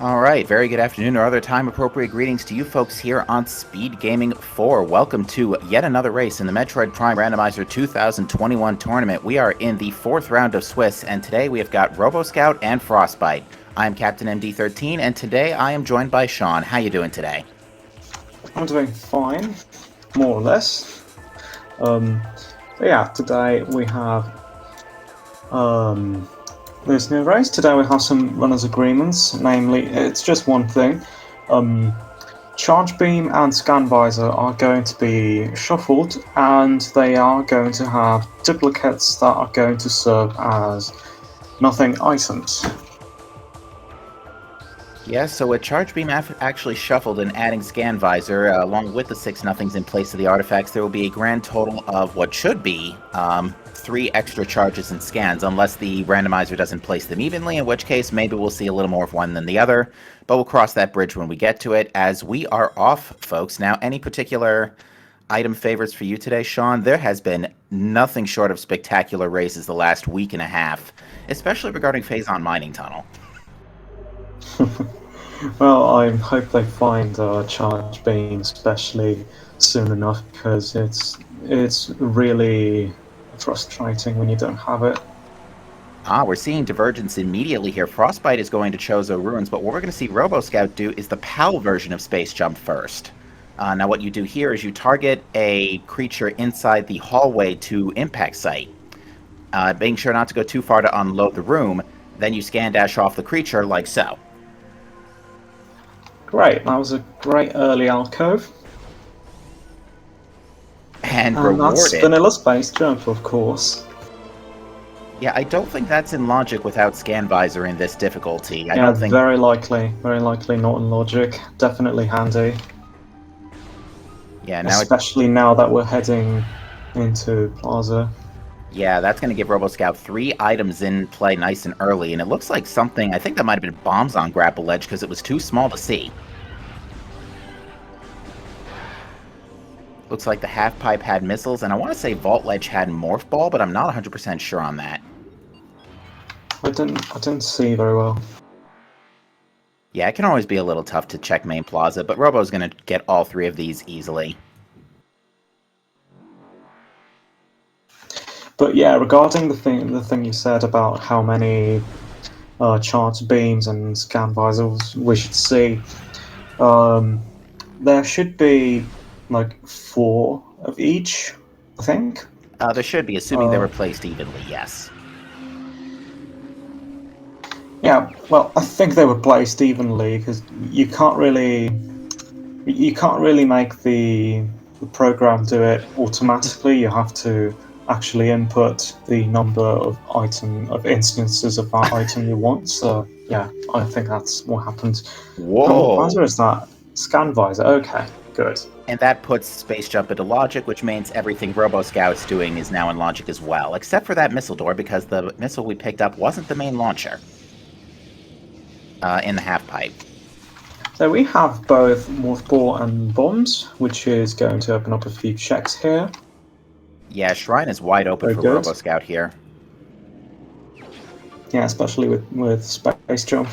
All right, very good afternoon or other time appropriate greetings to you folks here on Speed Gaming 4. Welcome to yet another race in the Metroid Prime Randomizer 2021 tournament. We are in the fourth round of Swiss, and today we have got roboscout and Frostbite. I'm Captain MD13, and today I am joined by Sean. How you doing today? I'm doing fine, more or less. Today we have this new race. Today we have some runners' agreements, namely, it's just one thing. Charge Beam and Scan Visor are going to be shuffled, and they are going to have duplicates that are going to serve as nothing items. Yeah, so with Charge Beam actually shuffled and adding Scan Visor, along with the 6 nothings in place of the artifacts, there will be a grand total of what should be 3 extra charges and scans, unless the randomizer doesn't place them evenly, in which case maybe we'll see a little more of one than the other, but we'll cross that bridge when we get to it, as we are off, folks. Now, any particular item favorites for you today, Sean? There has been nothing short of spectacular races the last week and a half, especially regarding Phazon Mining Tunnel. Well, I hope they find Charge Beam especially soon enough, because it's really frustrating when you don't have it. We're seeing Divergence immediately here. Frostbite is going to Chozo Ruins, but what we're going to see RoboScout do is the PAL version of Space Jump first. Now what you do here is you target a creature inside the hallway to impact site, being sure not to go too far to unload the room, then you scan dash off the creature like so. Great, that was a great early alcove. And And that's rewarded. vanilla space jump, of course. Yeah, I don't think that's in Logic without Scan Visor in this difficulty. I Yeah, don't think... very likely not in logic. Definitely handy. Yeah, now it... Especially now that we're heading into Plaza. Yeah, that's going to give RoboScout 3 items in play nice and early, and it looks like something... I think that might have been bombs on Grapple Ledge because it was too small to see. Looks like the half pipe had missiles, and I want to say Vault Ledge had Morph Ball, but I'm not 100% sure on that. I didn't see very well. Yeah, it can always be a little tough to check main plaza, but Robo's going to get all 3 of these easily. But yeah, regarding the thing you said about how many charge beams and scan visors we should see, there should be like 4 of each, I think. There should be, assuming they were placed evenly, yes. Yeah, well, I think they were placed evenly because you can't really make the program do it automatically. You have to actually input the number of instances of that item you want. So yeah, I think that's what happened. Whoa! What visor is that? Scan visor. Okay, good. And that puts Space Jump into Logic, which means everything RoboScout's doing is now in Logic as well, except for that missile door, because the missile we picked up wasn't the main launcher in the half pipe. So we have both Morph Ball and bombs, which is going to open up a few checks here. Yeah, Shrine is wide open for RoboScout here. Yeah, especially with Space Jump.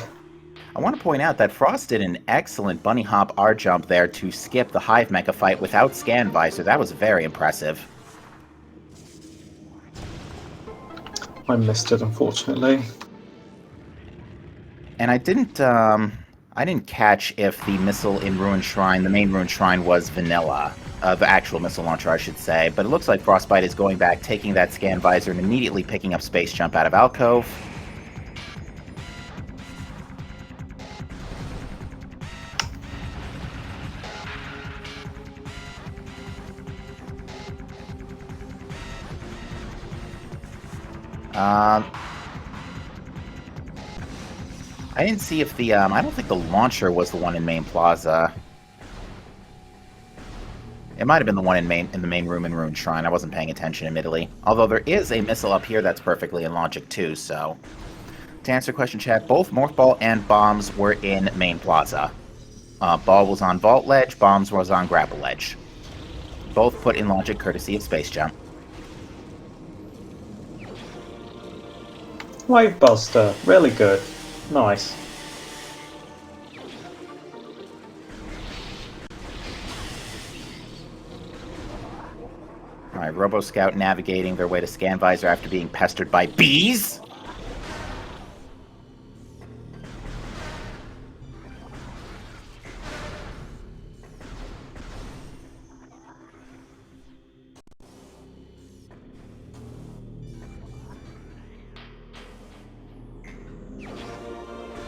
I want to point out that Frost did an excellent bunny hop R jump there to skip the Hive Mecha fight without Scan Visor. That was very impressive. I missed it, unfortunately. And I didn't catch if the missile in Ruin Shrine, the main Ruin Shrine, was vanilla. The actual missile launcher, I should say. But it looks like Frostbite is going back, taking that Scan Visor, and immediately picking up Space Jump out of Alcove. I didn't see if the, I don't think the launcher was the one in Main Plaza. It might have been the one in the main room in Ruin Shrine. I wasn't paying attention, admittedly. Although there is a missile up here that's perfectly in Logic too, so... To answer your question, chat, both Morph Ball and Bombs were in Main Plaza. Ball was on Vault Ledge, Bombs was on Grapple Ledge. Both put in Logic courtesy of Space Jump. Wave Buster, really good. Nice. Alright, roboscout navigating their way to scan visor after being pestered by bees.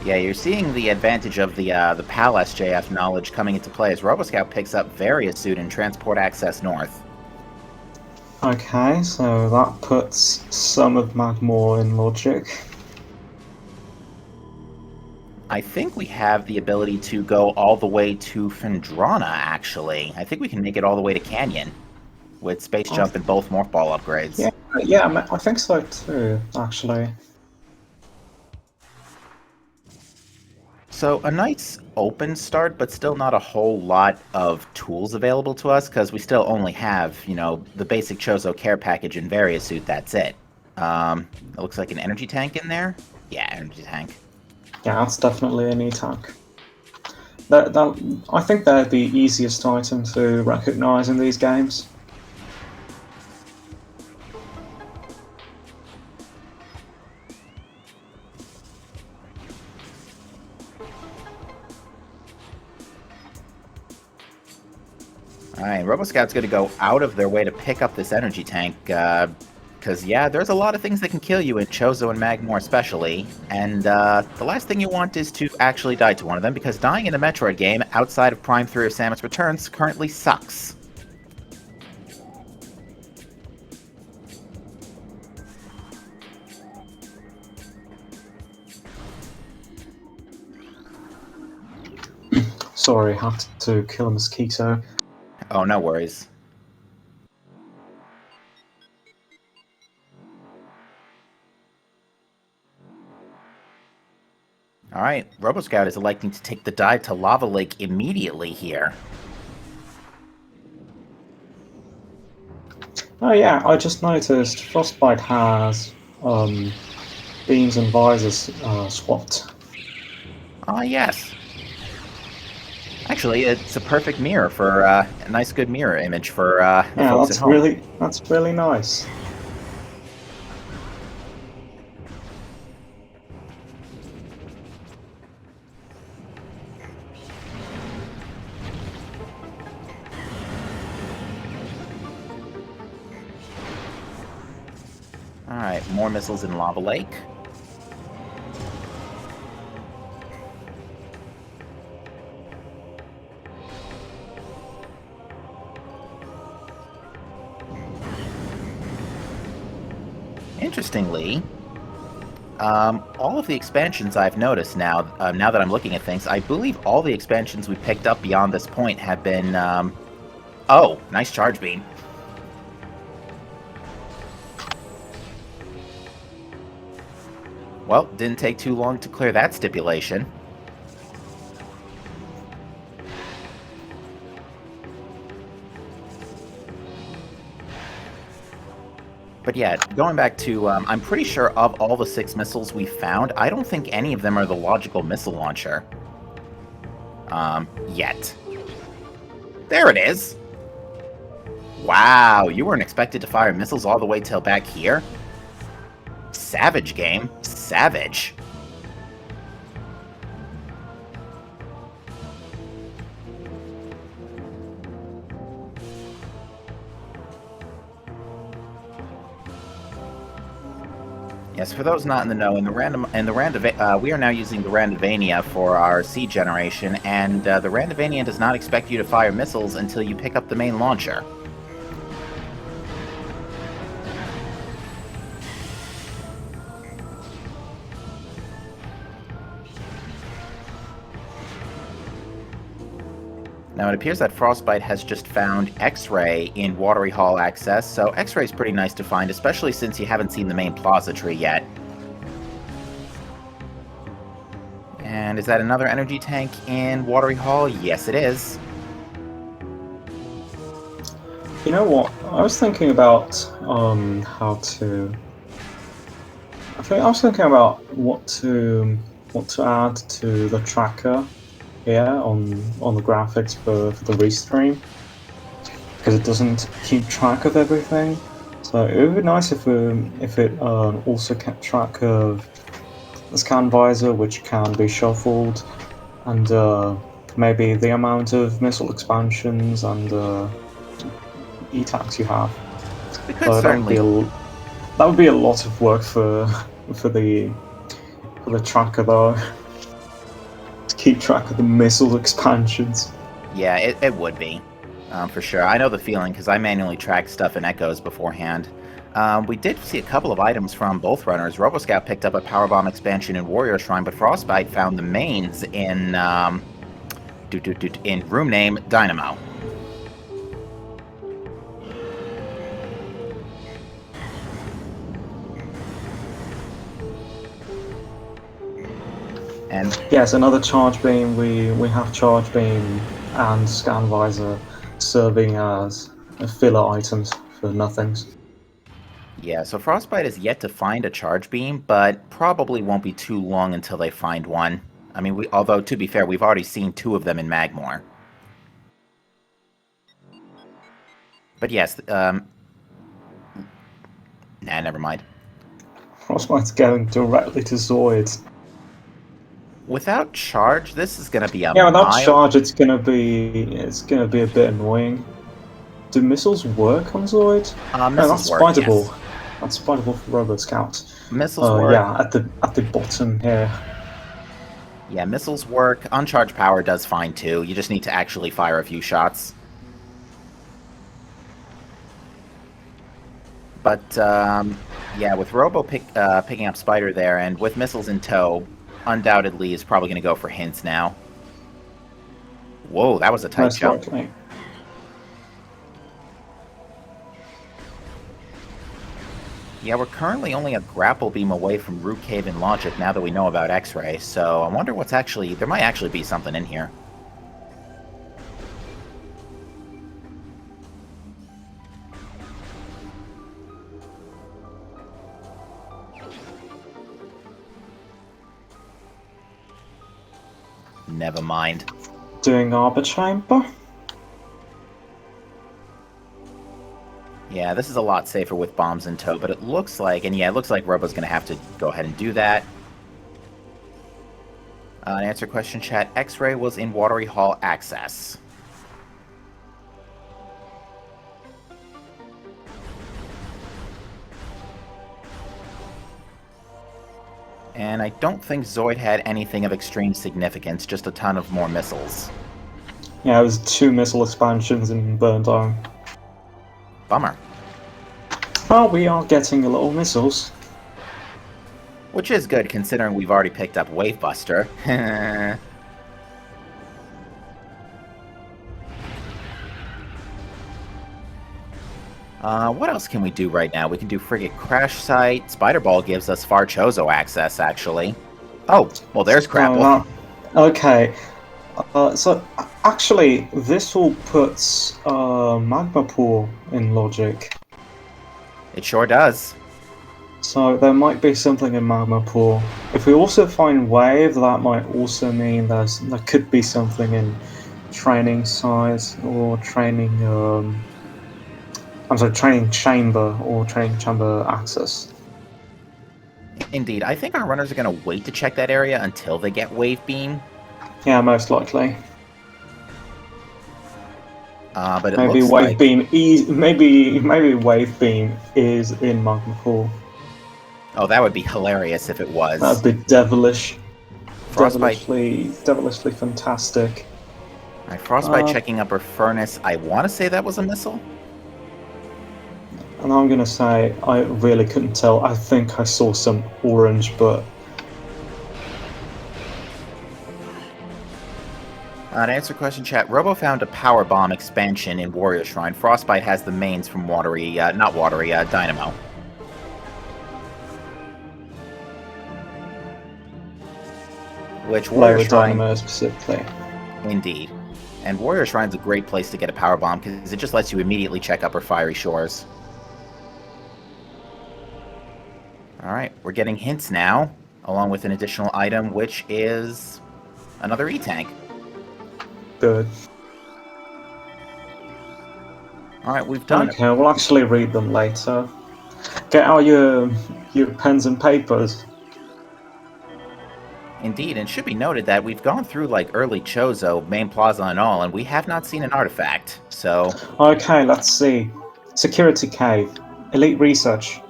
Yeah, you're seeing the advantage of the PAL SJF knowledge coming into play as Roboscout picks up various suit and transport access north. Okay, so that puts some of Magmore in logic. I think we have the ability to go all the way to Fendrana, actually. I think we can make it all the way to Canyon with Space Jump and both Morph Ball upgrades. Yeah, I think so too, actually. So a nice open start, but still not a whole lot of tools available to us, because we still only have, you know, the basic Chozo care package and Various suit, that's it. It looks like an energy tank in there? Yeah, energy tank. Yeah, that's definitely an E-tank. I think they're the easiest item to recognise in these games. Alright, Roboscout's going to go out of their way to pick up this energy tank, because, yeah, there's a lot of things that can kill you in Chozo and Magmore especially, and the last thing you want is to actually die to one of them, because dying in a Metroid game, outside of Prime 3 or Samus Returns, currently sucks. Sorry, had to kill a mosquito. Oh, no worries. Alright, Roboscout is electing to take the dive to Lava Lake immediately here. Oh yeah, I just noticed Frostbite has beams and visors swapped. Ah, yes. Actually, it's a perfect mirror for a nice, good mirror image for the folks at home. That's really nice. Alright, more missiles in Lava Lake. Interestingly, all of the expansions I've noticed now that I'm looking at things, I believe all the expansions we picked up beyond this point have been, oh, nice charge beam. Well, didn't take too long to clear that stipulation. But yeah, going back to, I'm pretty sure of all the 6 missiles we found, I don't think any of them are the logical missile launcher. Yet. There it is! Wow, you weren't expected to fire missiles all the way till back here? Savage game. Savage. Yes, for those not in the know, we are now using the Randomania for our seed generation, and the Randomania does not expect you to fire missiles until you pick up the main launcher. Now, it appears that Frostbite has just found X-Ray in Watery Hall access, so X-Ray is pretty nice to find, especially since you haven't seen the main plaza tree yet. And is that another energy tank in Watery Hall? Yes, it is. You know what? I was thinking about how to. I was thinking about what to add to the tracker here on the graphics for the restream. because it doesn't keep track of everything. So it would be nice if it also kept track of the scan visor, which can be shuffled, and maybe the amount of missile expansions and E-tags you have. We could So certainly. that would be a lot of work for for the tracker though, to keep track of the missile expansions. Yeah, it would be, for sure. I know the feeling because I manually track stuff in Echoes beforehand. We did see a couple of items from both runners. Roboscout picked up a Powerbomb expansion in Warrior Shrine, but Frostbite found the mains in room name Dynamo. And yes, another charge beam. We have charge beam and scan visor serving as filler items for nothings. yeah, so Frostbite is yet to find a charge beam, but probably won't be too long until they find one. I mean, although to be fair, we've already seen 2 of them in Magmore. But yes, nah, never mind. Frostbite's going directly to Zoid. Without charge, this is going to be a Yeah, without mile. charge, it's gonna be a bit annoying. Do missiles work on Zoid? No, Missiles that's work, Spider-Ball. yes. That's Spider-Ball for RoboScout. Missiles work. Yeah, at the bottom here. Yeah, missiles work. Uncharged power does fine too. You just need to actually fire a few shots. But, yeah, with Robo picking up Spider there, and with missiles in tow, undoubtedly is probably going to go for hints now. Whoa, that was a tight Most jump. likely. Yeah, we're currently only a grapple beam away from Root Cave and Logic now that we know about X-Ray, so I wonder what's actually... There might actually be something in here. Never mind. Doing Arbor Chamber. Yeah, this is a lot safer with bombs in tow, but it looks like... And yeah, it looks like Robo's going to have to go ahead and do that. To answer question chat, X-Ray was in Watery Hall Access. And I don't think Zoid had anything of extreme significance, just a ton of more missiles. Yeah, it was 2 missile expansions in Burn Dome. Bummer. Well, we are getting a little missiles. Which is good, considering we've already picked up Wavebuster. What else can we do right now? We can do Frigate Crash Site. Spider Ball gives us Farchozo access, actually. Oh, well, there's Grapple. Okay. So, actually, this all puts Magma Pool in Logic. It sure does. So, there might be something in Magma Pool. If we also find Wave, that might also mean there could be something in Training Size or Training... I'm sorry, Training Chamber or Training Chamber Access. Indeed. I think our runners are going to wait to check that area until they get Wave Beam. Yeah, most likely. But it maybe looks Wave like... Beam maybe Wave Beam is in Magma Pool. Oh, that would be hilarious if it was. That'd be devilish. Frostbite. Devilishly fantastic. Alright, Frostbite checking upper furnace. I want to say that was a missile. And I'm gonna say I really couldn't tell. I think I saw some orange, but to answer question chat, Robo found a power bomb expansion in Warrior Shrine. Frostbite has the mains from Dynamo. Which Warrior Shrine... Dynamo specifically. Indeed. And Warrior Shrine's a great place to get a power bomb because it just lets you immediately check upper fiery shores. Alright, we're getting hints now, along with an additional item, which is another E-Tank. Good. Alright, we've done it. Okay, we'll actually read them later. Get out your pens and papers. Indeed, and it should be noted that we've gone through like early Chozo, main plaza and all, and we have not seen an artifact, so... Okay, let's see. Security cave, elite research,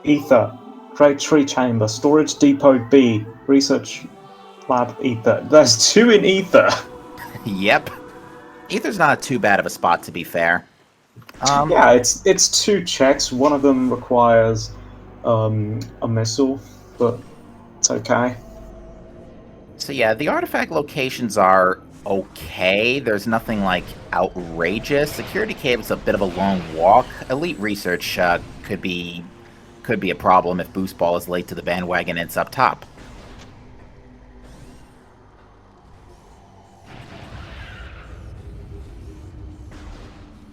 ether, great tree chamber, storage depot B, research lab ether. There's 2 in ether. Yep. Ether's not too bad of a spot, to be fair. Yeah, it's 2 checks. One of them requires a missile, but it's okay. So yeah, the artifact locations are okay. There's nothing like outrageous. Security cave is a bit of a long walk. Elite research could be a problem if Boost Ball is late to the bandwagon and it's up top.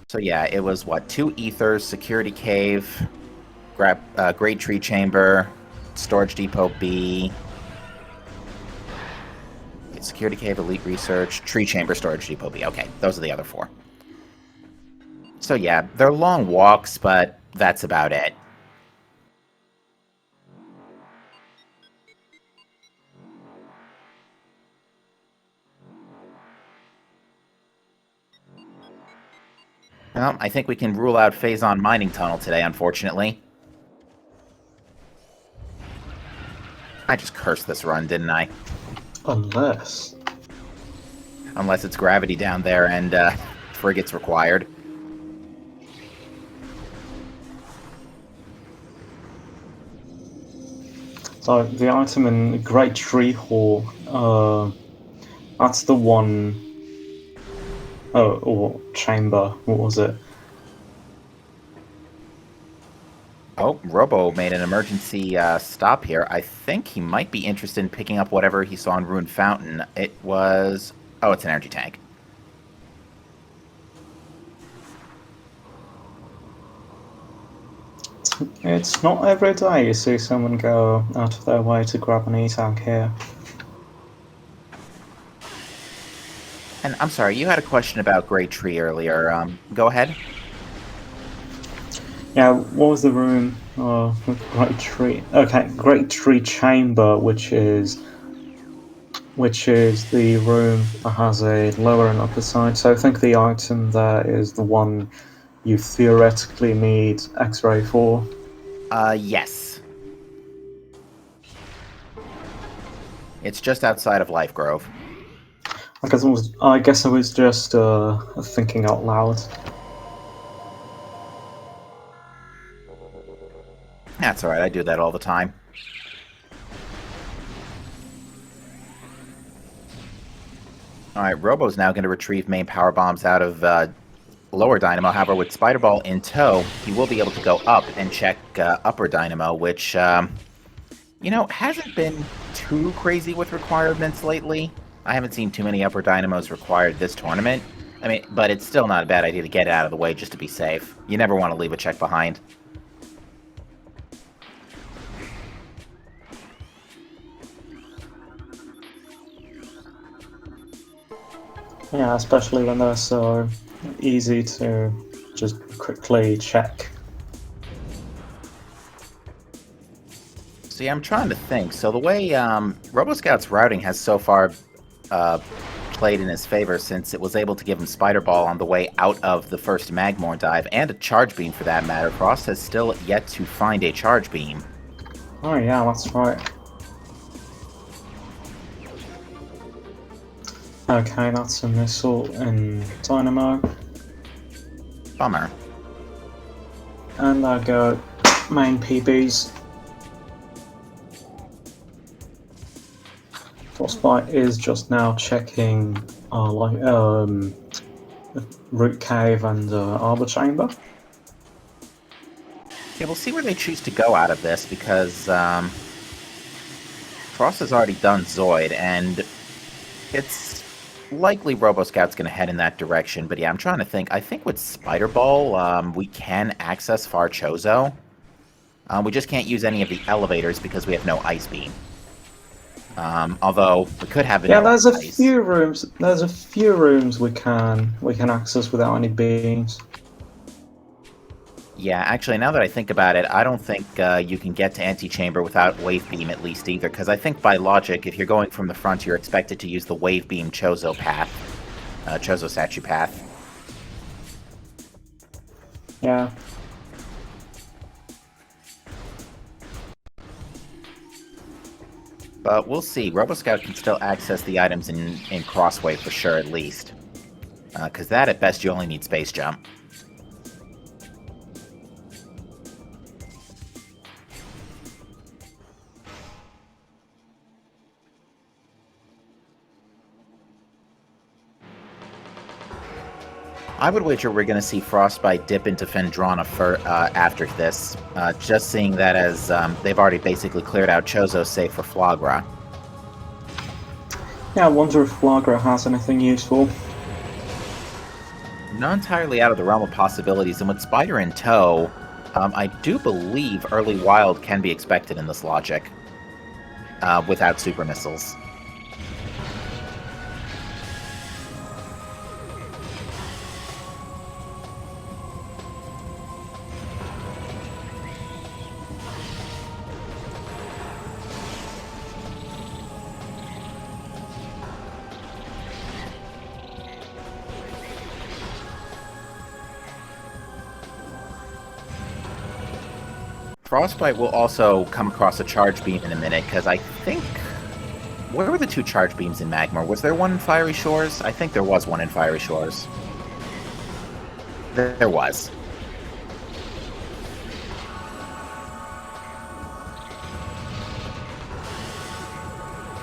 So yeah, it was what, 2 ethers, security cave, great tree chamber, storage depot B. Security cave, elite research, tree chamber, storage depot B. Okay, those are the other 4. So yeah, they're long walks, but that's about it. Well, I think we can rule out Phazon Mining Tunnel today, unfortunately. I just cursed this run, didn't I? Unless it's gravity down there and frigates required. So the item in Great Tree Hall, that's the one. Oh, or chamber. What was it? Oh, Robo made an emergency stop here. I think he might be interested in picking up whatever he saw in Ruined Fountain. It was... Oh, it's an energy tank. It's not every day you see someone go out of their way to grab an E-tank here. And I'm sorry, you had a question about Great Tree earlier. Go ahead. Yeah, what was the room? Great Tree. Okay, Great Tree Chamber, which is the room that has a lower and upper side. So I think the item there is the one you theoretically need X-ray for. Yes. It's just outside of Life Grove. I guess I was just thinking out loud. That's alright, I do that all the time. Alright, Robo's now going to retrieve main power bombs out of lower Dynamo. However, with Spider Ball in tow, he will be able to go up and check upper Dynamo, which, you know, hasn't been too crazy with requirements lately. I haven't seen too many upper Dynamos required this tournament. I mean, but it's still not a bad idea to get it out of the way just to be safe. You never want to leave a check behind. Yeah, especially when they're so easy to just quickly check. See, I'm trying to think. So the way RoboScout's routing has so far played in his favor, since it was able to give him Spider Ball on the way out of the first Magmorn dive, and a Charge Beam for that matter, Frost has still yet to find a Charge Beam. Oh yeah, that's right. Okay, that's a missile in Dynamo. Bummer. And I go main PBs. Frostbite is just now checking Root Cave and Arbor Chamber. Yeah, we'll see where they choose to go out of this, because Frost has already done Zoid, and it's likely RoboScout's going to head in that direction. But yeah, I'm trying to think. I think with Spider Ball, we can access Far Chozo. We just can't use any of the elevators because we have no Ice Beam. Although we could have there's a few rooms. There's a few rooms we can access without any beams. Yeah, actually, now that I think about it, I don't think you can get to Antechamber without Wave Beam at least either, because I think by logic, if you're going from the front, you're expected to use the Wave Beam Chozo path, Chozo statue path. Yeah. But we'll see. Roboscout can still access the items in Crosswave for sure, at least. Because that, at best, you only need Space Jump. I would wager we're going to see Frostbite dip into Fendrana after this, just seeing that as they've already basically cleared out Chozo save for Flagra. Yeah, I wonder if Flagra has anything useful. Not entirely out of the realm of possibilities, and with Spider in tow, I do believe early wild can be expected in this logic, without super missiles. Frostbite will also come across a charge beam in a minute, because I think... Where were the two charge beams in Magmar? Was there one in Fiery Shores? I think there was one in Fiery Shores. There was.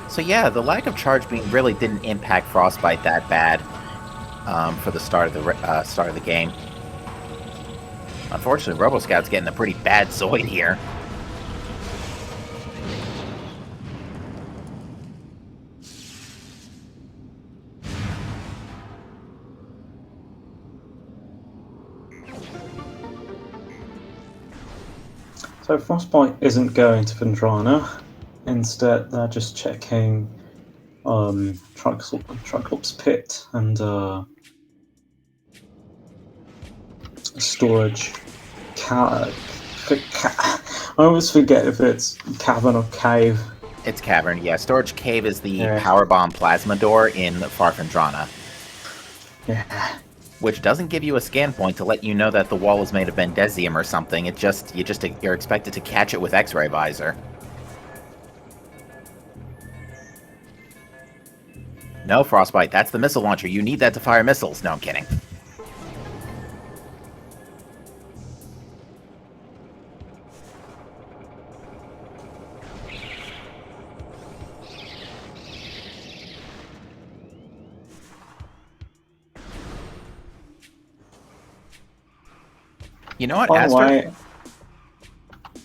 So yeah, the lack of charge beam really didn't impact Frostbite that bad for the start of the game. Unfortunately, Roboscout's getting a pretty bad Zoid here. So Frostbite isn't going to Fendrana. Instead, they're just checking Triclops pit and storage. I always forget if it's cavern or cave. It's cavern, yeah. Storage cave is the power bomb plasma door in Far Fendrana. Yeah. Which doesn't give you a scan point to let you know that the wall is made of Bendezium or something. You're expected to catch it with X-ray visor. No, Frostbite, that's the missile launcher. You need that to fire missiles. No, I'm kidding. You know what, Aster?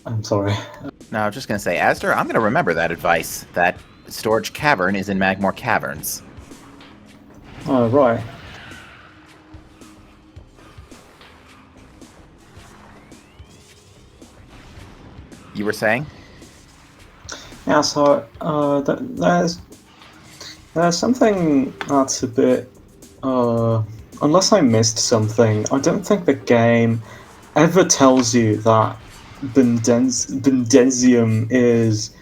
I'm sorry. No, I was just going to say, Aster, I'm going to remember that advice. That storage cavern is in Magmor Caverns. Oh, right. You were saying? Yeah, so there's something that's a bit... unless I missed something, I don't think the game ever tells you that Bendezium is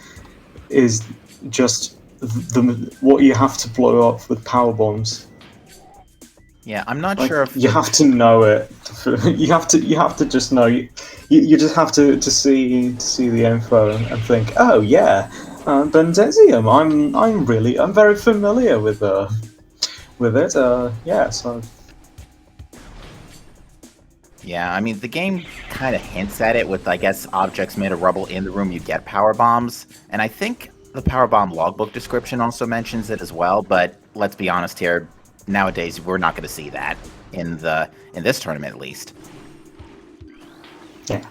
just what you have to blow up with power bombs. Yeah, I'm not sure if you have to know it. You have to just know. You just have to see the info and think, oh yeah, Bendezium. I'm very familiar with it. Yeah, so. Yeah, I mean, the game kind of hints at it with, I guess, objects made of rubble in the room, you get power bombs. And I think the power bomb logbook description also mentions it as well, but let's be honest here, nowadays we're not going to see that in this tournament at least. Yeah.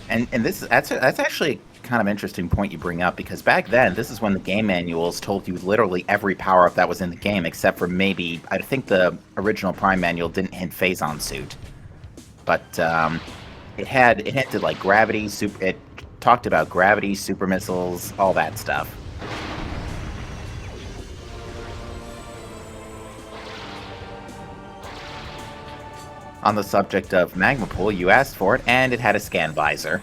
And that's actually kind of interesting point you bring up, because back then, this is when the game manuals told you literally every power-up that was in the game, except for maybe, I think the original Prime manual didn't hint Phazon Suit. But it hinted like gravity, it talked about gravity, super missiles, all that stuff. On the subject of magma pool, you asked for it, and it had a scan visor.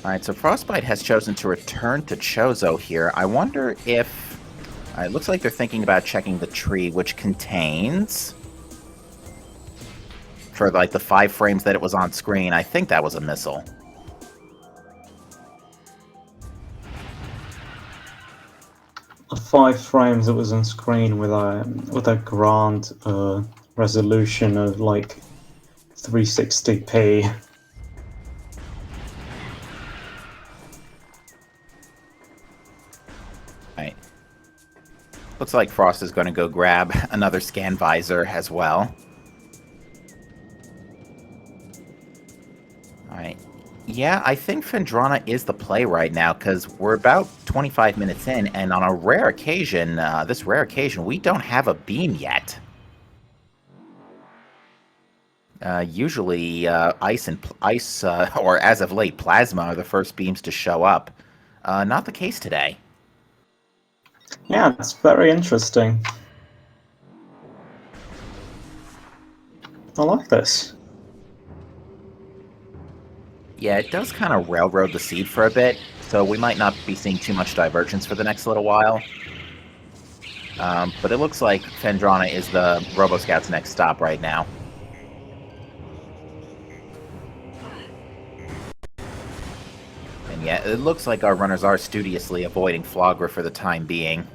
Alright, so Frostbite has chosen to return to Chozo here. I wonder if... it looks like they're thinking about checking the tree, which contains... For, like, the 5 frames that it was on screen, I think that was a missile. The 5 frames that was on screen with a grand resolution of, like, 360p. Right. Looks like Frost is going to go grab another scan visor as well. Alright. Yeah, I think Fendrana is the play right now, because we're about 25 minutes in, and on a rare occasion, this rare occasion, we don't have a beam yet. Usually, ice, or as of late, plasma are the first beams to show up. Not the case today. Yeah, it's very interesting. I like this. Yeah, it does kind of railroad the seed for a bit, so we might not be seeing too much divergence for the next little while. But it looks like Fendrana is the roboscout's next stop right now. And yeah, it looks like our runners are studiously avoiding Flogra for the time being.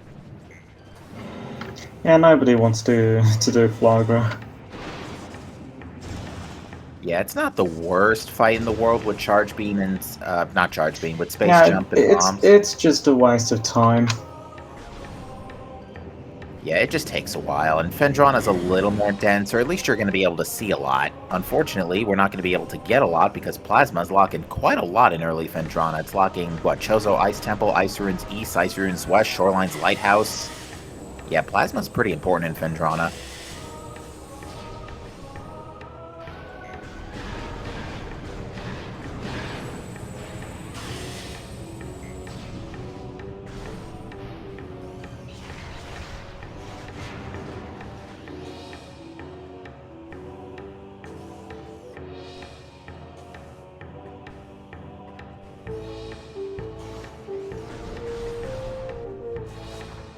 Yeah, nobody wants to do Flogra. Yeah, it's not the worst fight in the world with Charge Beam and... not Charge Beam, with Space Jump and Bombs. It's just a waste of time. Yeah, it just takes a while, and Fendrana's a little more dense, or at least you're going to be able to see a lot. Unfortunately, we're not going to be able to get a lot, because Plasma's locking quite a lot in early Fendrana. It's locking, what, Chozo Ice Temple, Ice Ruins East, Ice Ruins West, Shoreline's Lighthouse. Yeah, Plasma's pretty important in Fendrana.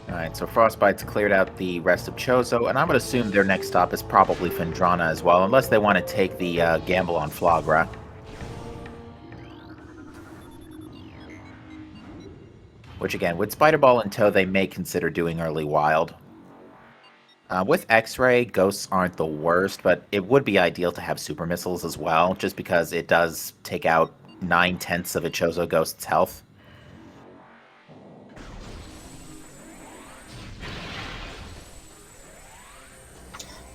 Alright, so Frostbite's cleared out the rest of Chozo, and I would assume their next stop is probably Fendrana as well, unless they want to take the gamble on Flogra. Which again, with Spider Ball in tow, they may consider doing early Wild. With X-Ray, Ghosts aren't the worst, but it would be ideal to have Super Missiles as well, just because it does take out 9/10 of a Chozo Ghost's health.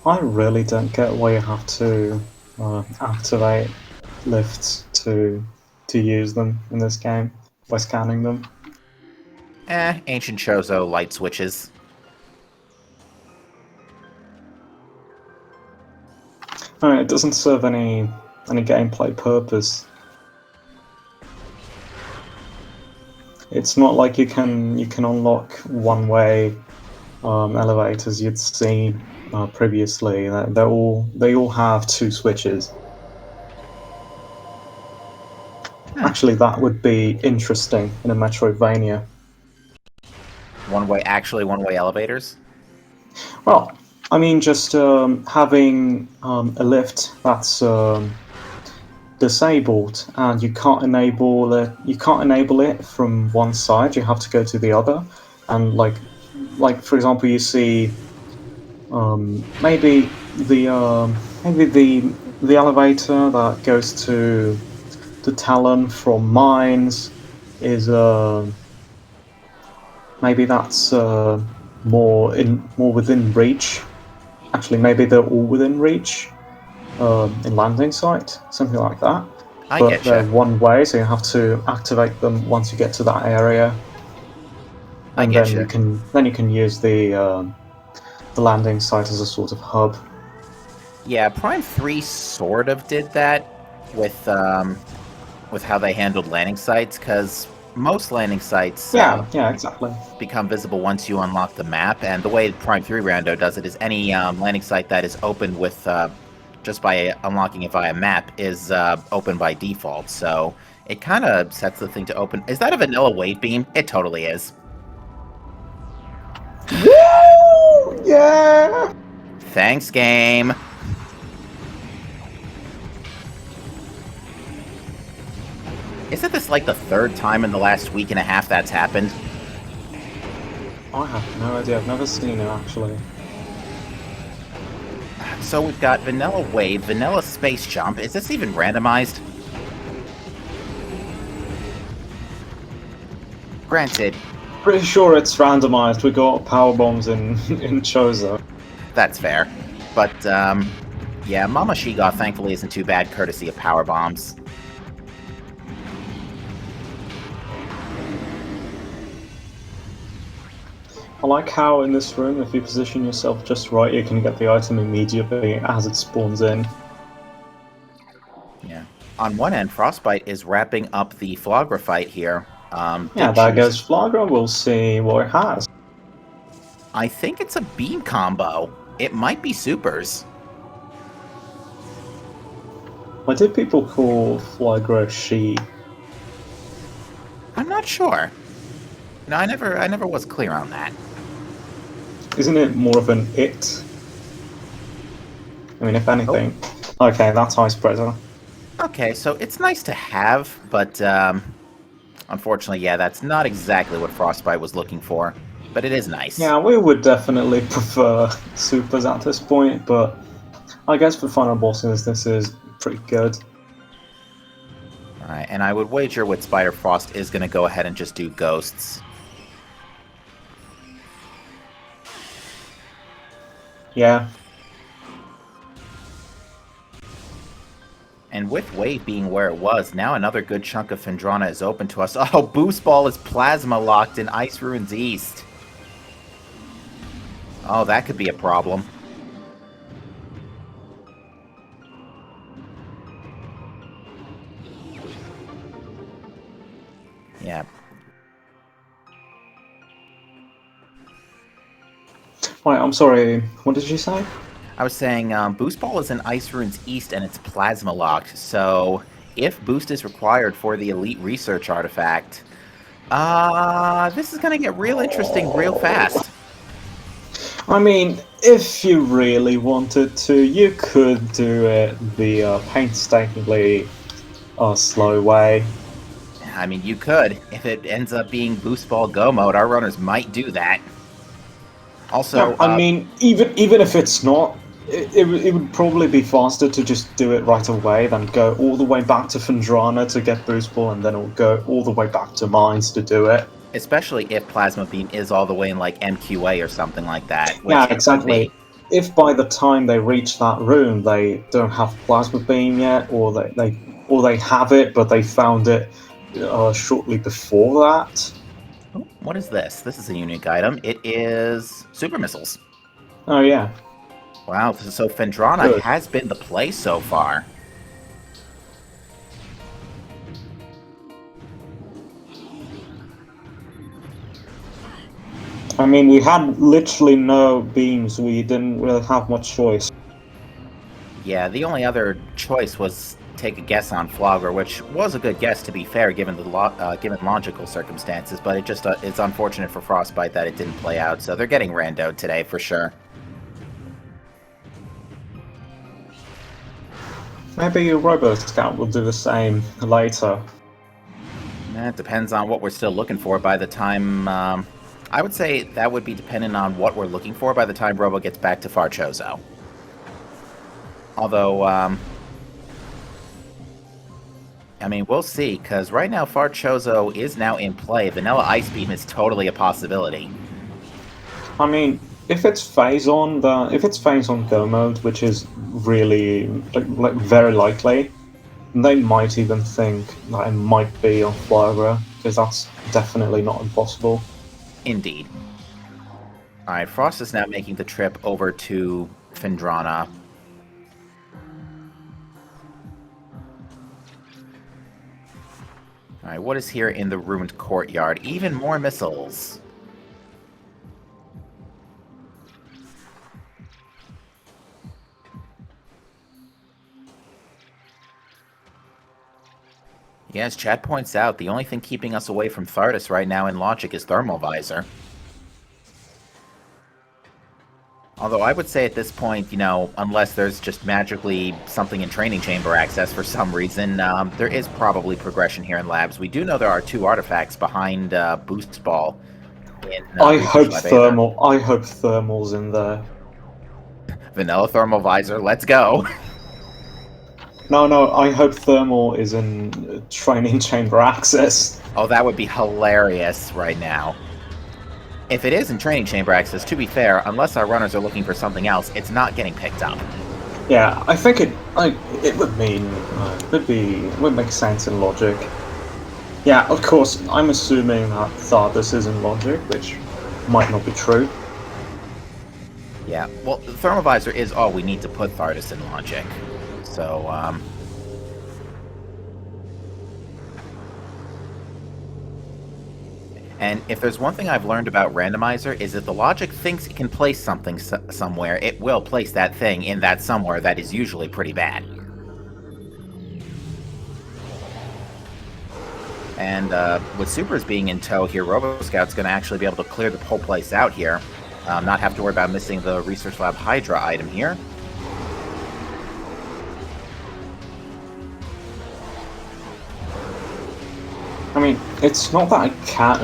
I really don't get why you have to activate lifts to use them in this game by scanning them. Ancient Chozo light switches. I mean, it doesn't serve any gameplay purpose. It's not like you can unlock one-way elevators you'd seen previously. They all have 2 switches. Actually, that would be interesting in a Metroidvania. One-way elevators? Well, I mean, just having a lift that's disabled, and you can't enable it. You can't enable it from one side. You have to go to the other, and like for example, you see maybe the elevator that goes to Talon from Mines is maybe that's more within reach. Actually, maybe they're all within reach in landing site, something like that. But they're one way, so you have to activate them once you get to that area, and then you can use the landing site as a sort of hub. Yeah, Prime 3 sort of did that with how they handled landing sites, because most landing sites Yeah, exactly. become visible once you unlock the map, and the way Prime 3 Rando does it is any landing site that is opened with just by unlocking it via map is open by default, so it kind of sets the thing to open. Is that a vanilla wave beam? It totally is. Woo! Yeah! Thanks, game. Isn't this like the third time in the last week and a half that's happened? I have no idea. I've never seen it, actually. So we've got vanilla wave, vanilla space jump. Is this even randomized? Granted, Pretty sure it's randomized. We got power bombs in in Chozo. that's fair. But, yeah, Mama Shiga thankfully isn't too bad courtesy of power bombs. I like how in this room, if you position yourself just right, you can get the item immediately as it spawns in. Yeah. On one end, Frostbite is wrapping up the Flagra fight here. Yeah, there goes Flagra. We'll see what it has. I think it's a beam combo. It might be supers. Why do people call Flagra she? I'm not sure. No, I never was clear on that. Isn't it more of an it? I mean, if anything. Okay, that's icebreaker. Okay, so it's nice to have, but unfortunately, yeah, that's not exactly what Frostbite was looking for. But it is nice. Yeah, we would definitely prefer supers at this point, but I guess for final bosses, this is pretty good. Alright, and I would wager with Spider Frost is going to go ahead and just do ghosts. Yeah. And with Wave being where it was, now another good chunk of Fendrana is open to us. Oh, Boost Ball is plasma locked in Ice Ruins East. Oh, that could be a problem. Yeah. Wait, I'm sorry, what did you say? I was saying Boost Ball is in Ice Ruins East and it's plasma locked, so if boost is required for the Elite Research artifact, this is gonna get real interesting real fast. I mean, if you really wanted to, you could do it the painstakingly slow way. I mean, you could. If it ends up being Boost Ball Go mode, our runners might do that. Also, Yeah, I mean, even if it's not, it would probably be faster to just do it right away than go all the way back to Fendrana to get Boost Ball and then it'll go all the way back to Mines to do it. especially if Plasma Beam is all the way in like MQA or something like that. Which Yeah, it could exactly. be. If by the time they reach that room they don't have Plasma Beam yet, or they have it but they found it shortly before that. Oh, what is this? This is a unique item. It is Super Missiles. Oh yeah. Wow, so Fendrana Good. has been the play so far. I mean, we had literally no beams. We didn't really have much choice. Yeah, the only other choice was take a guess on Flogger, which was a good guess to be fair, given the given logical circumstances. But it just it's unfortunate for Frostbite that it didn't play out. So they're getting randoed today for sure. Maybe roboscout will do the same later. It depends on what we're still looking for by the time. I would say that would be dependent on what we're looking for by the time Robo gets back to Farchozo. Although, I mean, we'll see, because right now Farchozo is now in play. Vanilla Ice Beam is totally a possibility. I mean, if it's phase on go mode, which is really like very likely, they might even think that it might be on Flagra, because that's definitely not impossible. Indeed. Alright, Frost is now making the trip over to Fendrana. Alright, what is here in the ruined courtyard? Even more missiles. Yeah, as Chad points out, the only thing keeping us away from Thardus right now in logic is Thermal Visor. Although I would say at this point, you know, unless there's just magically something in Training Chamber access for some reason, there is probably progression here in Labs. We do know there are 2 artifacts behind Boost Ball in I hope Research Lab Aether. I hope thermal's in there. Vanilla Thermal Visor, let's go! No, I hope thermal is in training chamber access. Oh, that would be hilarious right now. If it is in Training Chamber access, to be fair, unless our runners are looking for something else, it's not getting picked up. Yeah, I think it would mean would make sense in logic. Yeah, of course, I'm assuming that Thardus is in logic, which might not be true. Yeah, well, the Thermal Visor is all we need to put Thardus in logic. So, And if there's one thing I've learned about Randomizer is that the logic thinks it can place something somewhere, it will place that thing in that somewhere that is usually pretty bad. And with Supers being in tow here, Roboscout's going to actually be able to clear the whole place out here. Not have to worry about missing the Research Lab Hydra item here. I mean, it's not that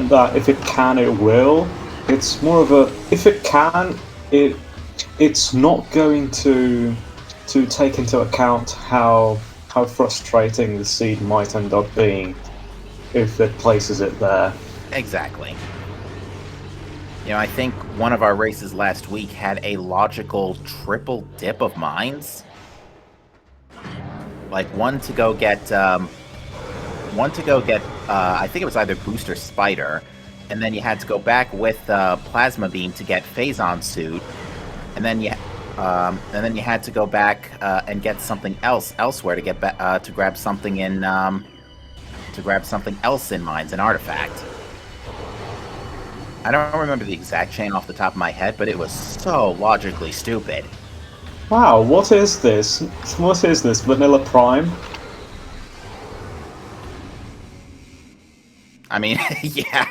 that if it can, it will. It's more of a, if it can, it's not going to take into account how frustrating the seed might end up being if it places it there. Exactly. You know, I think one of our races last week had a logical triple dip of mines. Like one to go get I think it was either Boost or Spider, and then you had to go back with Plasma Beam to get Phazon Suit, and then you had to go back and get something else elsewhere to get to grab something in else in mines, an artifact. I don't remember the exact chain off the top of my head, but it was so logically stupid. Wow, what is this? What is this, Vanilla Prime? I mean, yeah.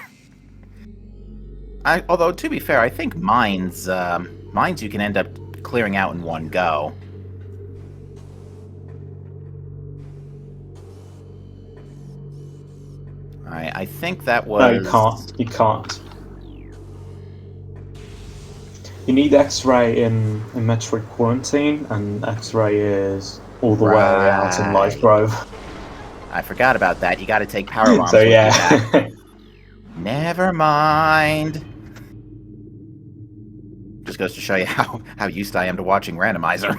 Although, to be fair, I think mines you can end up clearing out in one go. I think that was... No, you can't. You can't. You need X-Ray in Metroid Quarantine, and X-Ray is all the way out in Life Grove. I forgot about that. You gotta take power bombs. So yeah. Never mind. Just goes to show you how used I am to watching Randomizer.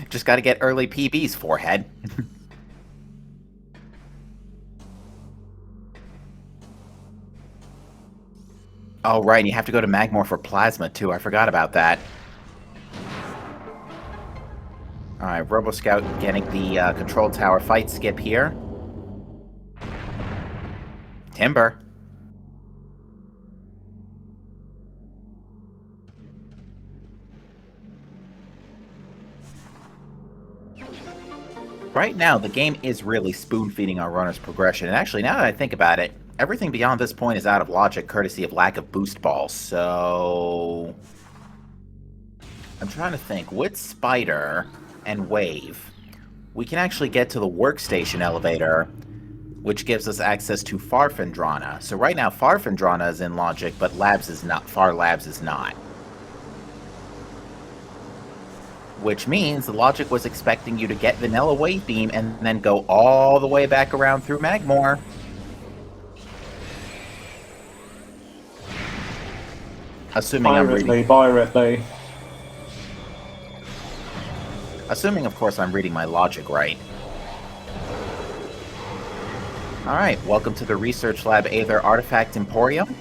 Just gotta get early PBs, forehead. Oh, right, and you have to go to Magmore for Plasma, too. I forgot about that. Alright, Roboscout getting the control tower fight skip here. Timber. Right now, the game is really spoon-feeding our runner's progression. And actually, now that I think about it, everything beyond this point is out of logic, courtesy of lack of boost balls. So... I'm trying to think. With Spider and Wave, we can actually get to the workstation elevator, which gives us access to Far Fendrana. So right now, Far Fendrana is in logic, but Labs is not. Far Labs is not. Which means the logic was expecting you to get Vanilla Wave Beam and then go all the way back around through Magmore. Assuming I'm reading... Bye, Ridley. Assuming, of course, I'm reading my logic right. Alright, welcome to the Research Lab Aether Artifact Emporium.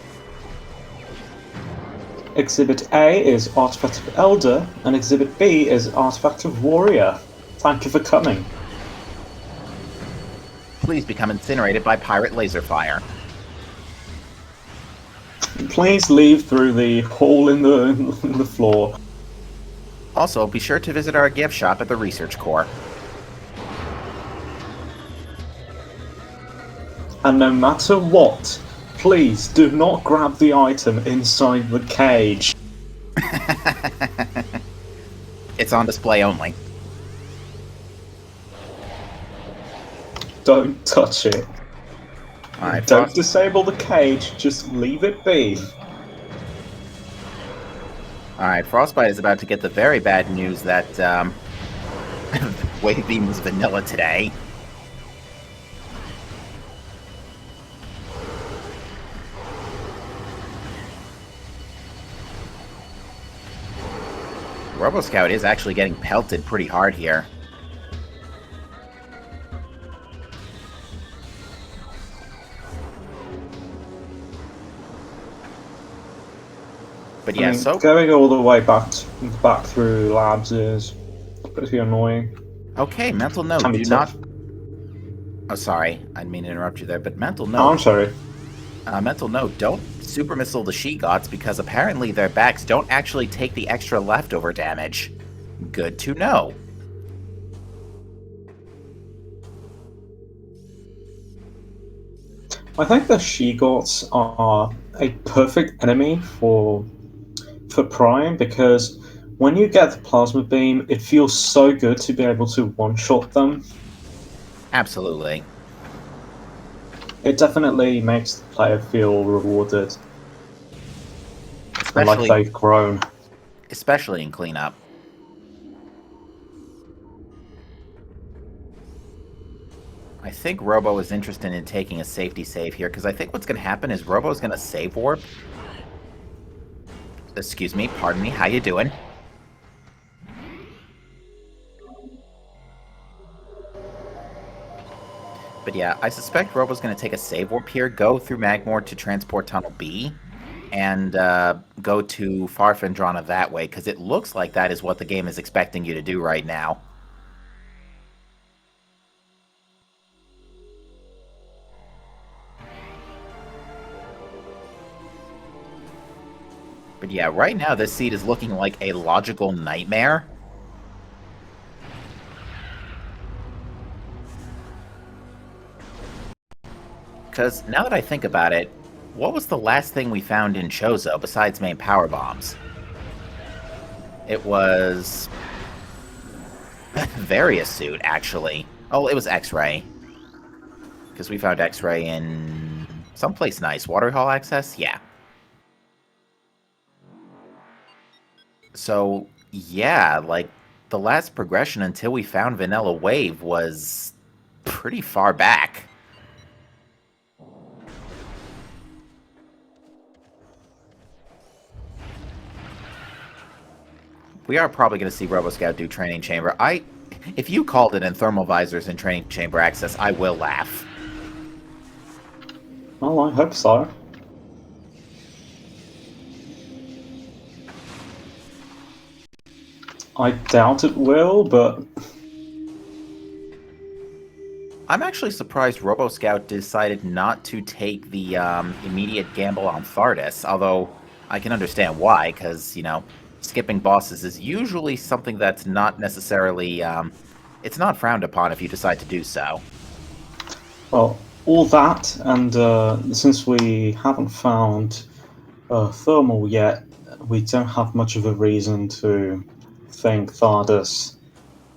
Exhibit A is Artifact of Elder, and Exhibit B is Artifact of Warrior. Thank you for coming. Please become incinerated by pirate laser fire. Please leave through the hole in the floor. Also, be sure to visit our gift shop at the Research Core. And no matter what, please do not grab the item inside the cage. It's on display only. Don't touch it. Alright, Don't disable the cage, just leave it be. Alright, Frostbite is about to get the very bad news that, Wave Beam was vanilla today. Roboscout is actually getting pelted pretty hard here. But yeah, so going all the way back through labs is pretty annoying. okay, mental note, Can be do tough. not... Oh, sorry, I didn't mean to interrupt you there, but mental note... Oh, I'm sorry. Mental note, don't super missile the She-Gods, because apparently their backs don't actually take the extra leftover damage. Good to know. I think the She-Gods are a perfect enemy for Prime, because when you get the plasma beam, it feels so good to be able to one-shot them. Absolutely. It definitely makes the player feel rewarded. And like Especially, they've grown. especially in cleanup. I think Robo is interested in taking a safety save here, because I think what's going to happen is Robo's going to save warp. Excuse me, pardon me, how you doing? But yeah, I suspect Robo's going to take a save warp here, go through Magmore to Transport Tunnel B, and go to Far Fendrana that way, because it looks like that is what the game is expecting you to do right now. But yeah, right now this seed is looking like a logical nightmare. Because now that I think about it, what was the last thing we found in Chozo besides main power bombs? It was... Various suit, actually. Oh, it was X-Ray. Because we found X-Ray in... someplace nice. Waterhall access? Yeah. So, yeah, like, the last progression until we found Vanilla Wave was pretty far back. We are probably going to see Roboscout do Training Chamber. If you called it in Thermal Visors and Training Chamber Access, I will laugh. Well, I hope so. I doubt it will, but... I'm actually surprised Roboscout decided not to take the immediate gamble on Thardus, although I can understand why, because, you know, skipping bosses is usually something that's not necessarily... it's not frowned upon if you decide to do so. Well, all that, and since we haven't found Thermal yet, we don't have much of a reason to think Thardus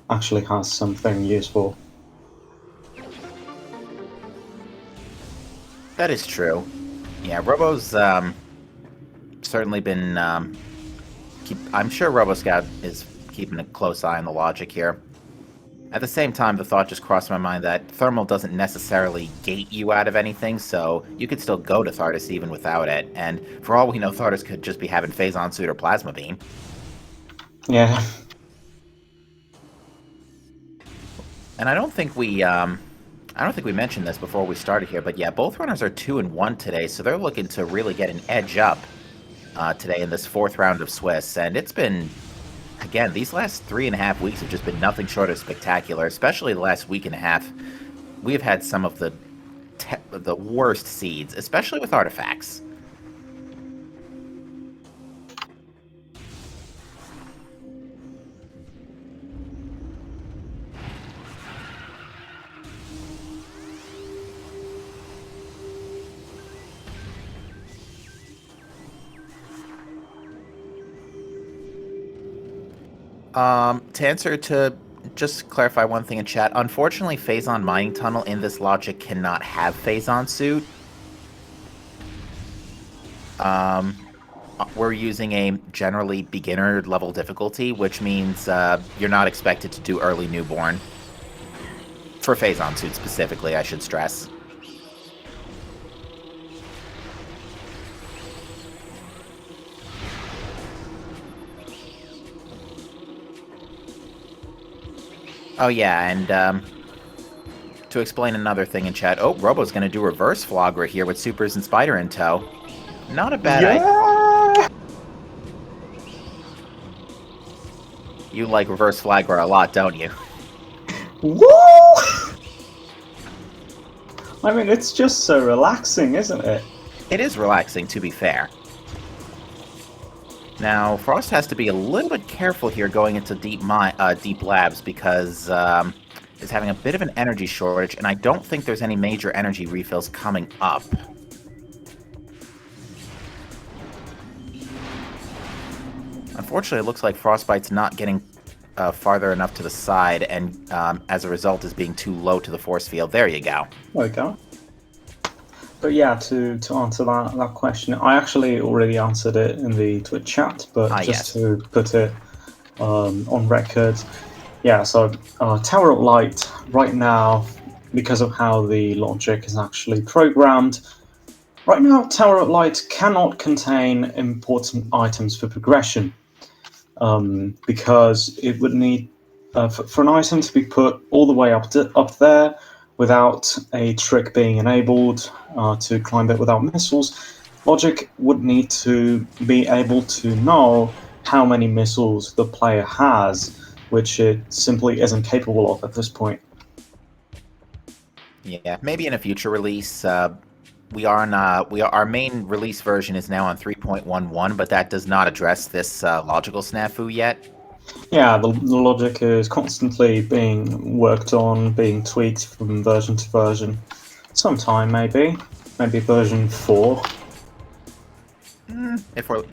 actually has something useful. That is true. Yeah, Robo's certainly been... I'm sure Roboscout is keeping a close eye on the logic here. At the same time, the thought just crossed my mind that Thermal doesn't necessarily gate you out of anything, so you could still go to Thardus even without it, and for all we know, Thardus could just be having Phazon Suit or Plasma Beam. Yeah. And I don't think we mentioned this before we started here, but yeah, both runners are 2 and 1 today, so they're looking to really get an edge up today in this 4th round of Swiss, and it's been, again, these last 3.5 weeks have just been nothing short of spectacular, especially the last week and a half. We have had some of the worst seeds, especially with artifacts. To answer, to just clarify one thing in chat, unfortunately, Phazon Mining Tunnel in this logic cannot have Phazon Suit. We're using a generally beginner level difficulty, which means you're not expected to do early newborn. For Phazon Suit specifically, I should stress. Oh yeah, and to explain another thing in chat, oh, Robo's gonna do reverse Flagra here with Supers and Spider in tow. Not a bad idea. You like reverse Flagra a lot, don't you? Woo! I mean, it's just so relaxing, isn't it? It is relaxing, to be fair. Now, Frost has to be a little bit careful here going into deep labs because is having a bit of an energy shortage, and I don't think there's any major energy refills coming up. Unfortunately, it looks like Frostbite's not getting farther enough to the side, and as a result is being too low to the force field. There you go. There we go. But yeah, to answer that question, I actually already answered it in the Twitch chat, but just to put it on record, yeah, so Tower of Light right now, because of how the logic is actually programmed, right now Tower of Light cannot contain important items for progression, because it would need, for an item to be put all the way up there, without a trick being enabled to climb it without missiles, logic would need to be able to know how many missiles the player has, which it simply isn't capable of at this point. Yeah, maybe in a future release. Our main release version is now on 3.11, but that does not address this logical snafu yet. Yeah, the logic is constantly being worked on, being tweaked from version to version. Sometime, maybe version 4. If we're,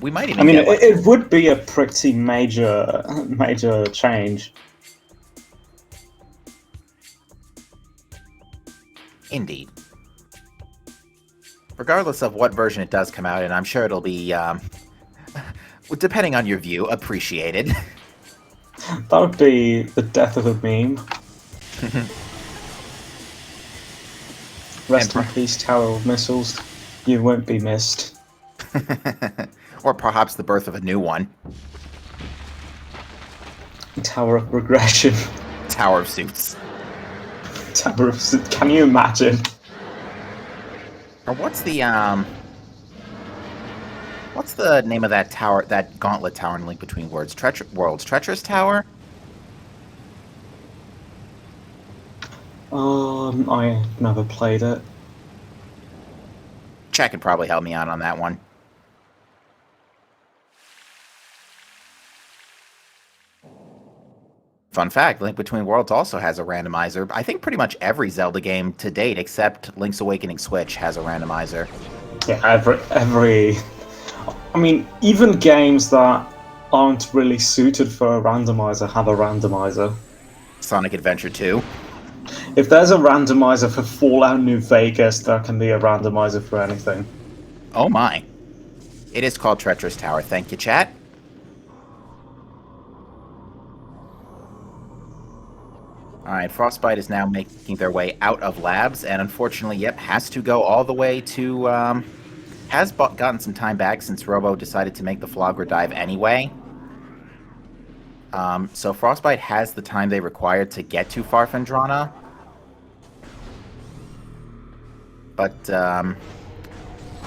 we might even. I mean, it would be a pretty major change. Indeed. Regardless of what version it does come out in, I'm sure it'll be, depending on your view, appreciated. That would be the death of a meme. Rest in peace, Tower of Missiles. You won't be missed. Or perhaps the birth of a new one. Tower of Regression. Tower of Suits. Tower of Suits. Can you imagine? Or what's the name of that tower, that gauntlet tower in Link Between Worlds? Treacherous Tower? I never played it. Chat can probably help me out on that one. Fun fact, Link Between Worlds also has a randomizer. I think pretty much every Zelda game to date, except Link's Awakening Switch, has a randomizer. Yeah, every... I mean, even games that aren't really suited for a randomizer have a randomizer. Sonic Adventure 2. If there's a randomizer for Fallout New Vegas, there can be a randomizer for anything. Oh my. It is called Treacherous Tower. Thank you, chat. Alright, Frostbite is now making their way out of labs, and unfortunately, yep, has to go all the way to, has gotten some time back since Robo decided to make the Flagra dive anyway. So Frostbite has the time they required to get to Fendrana. But,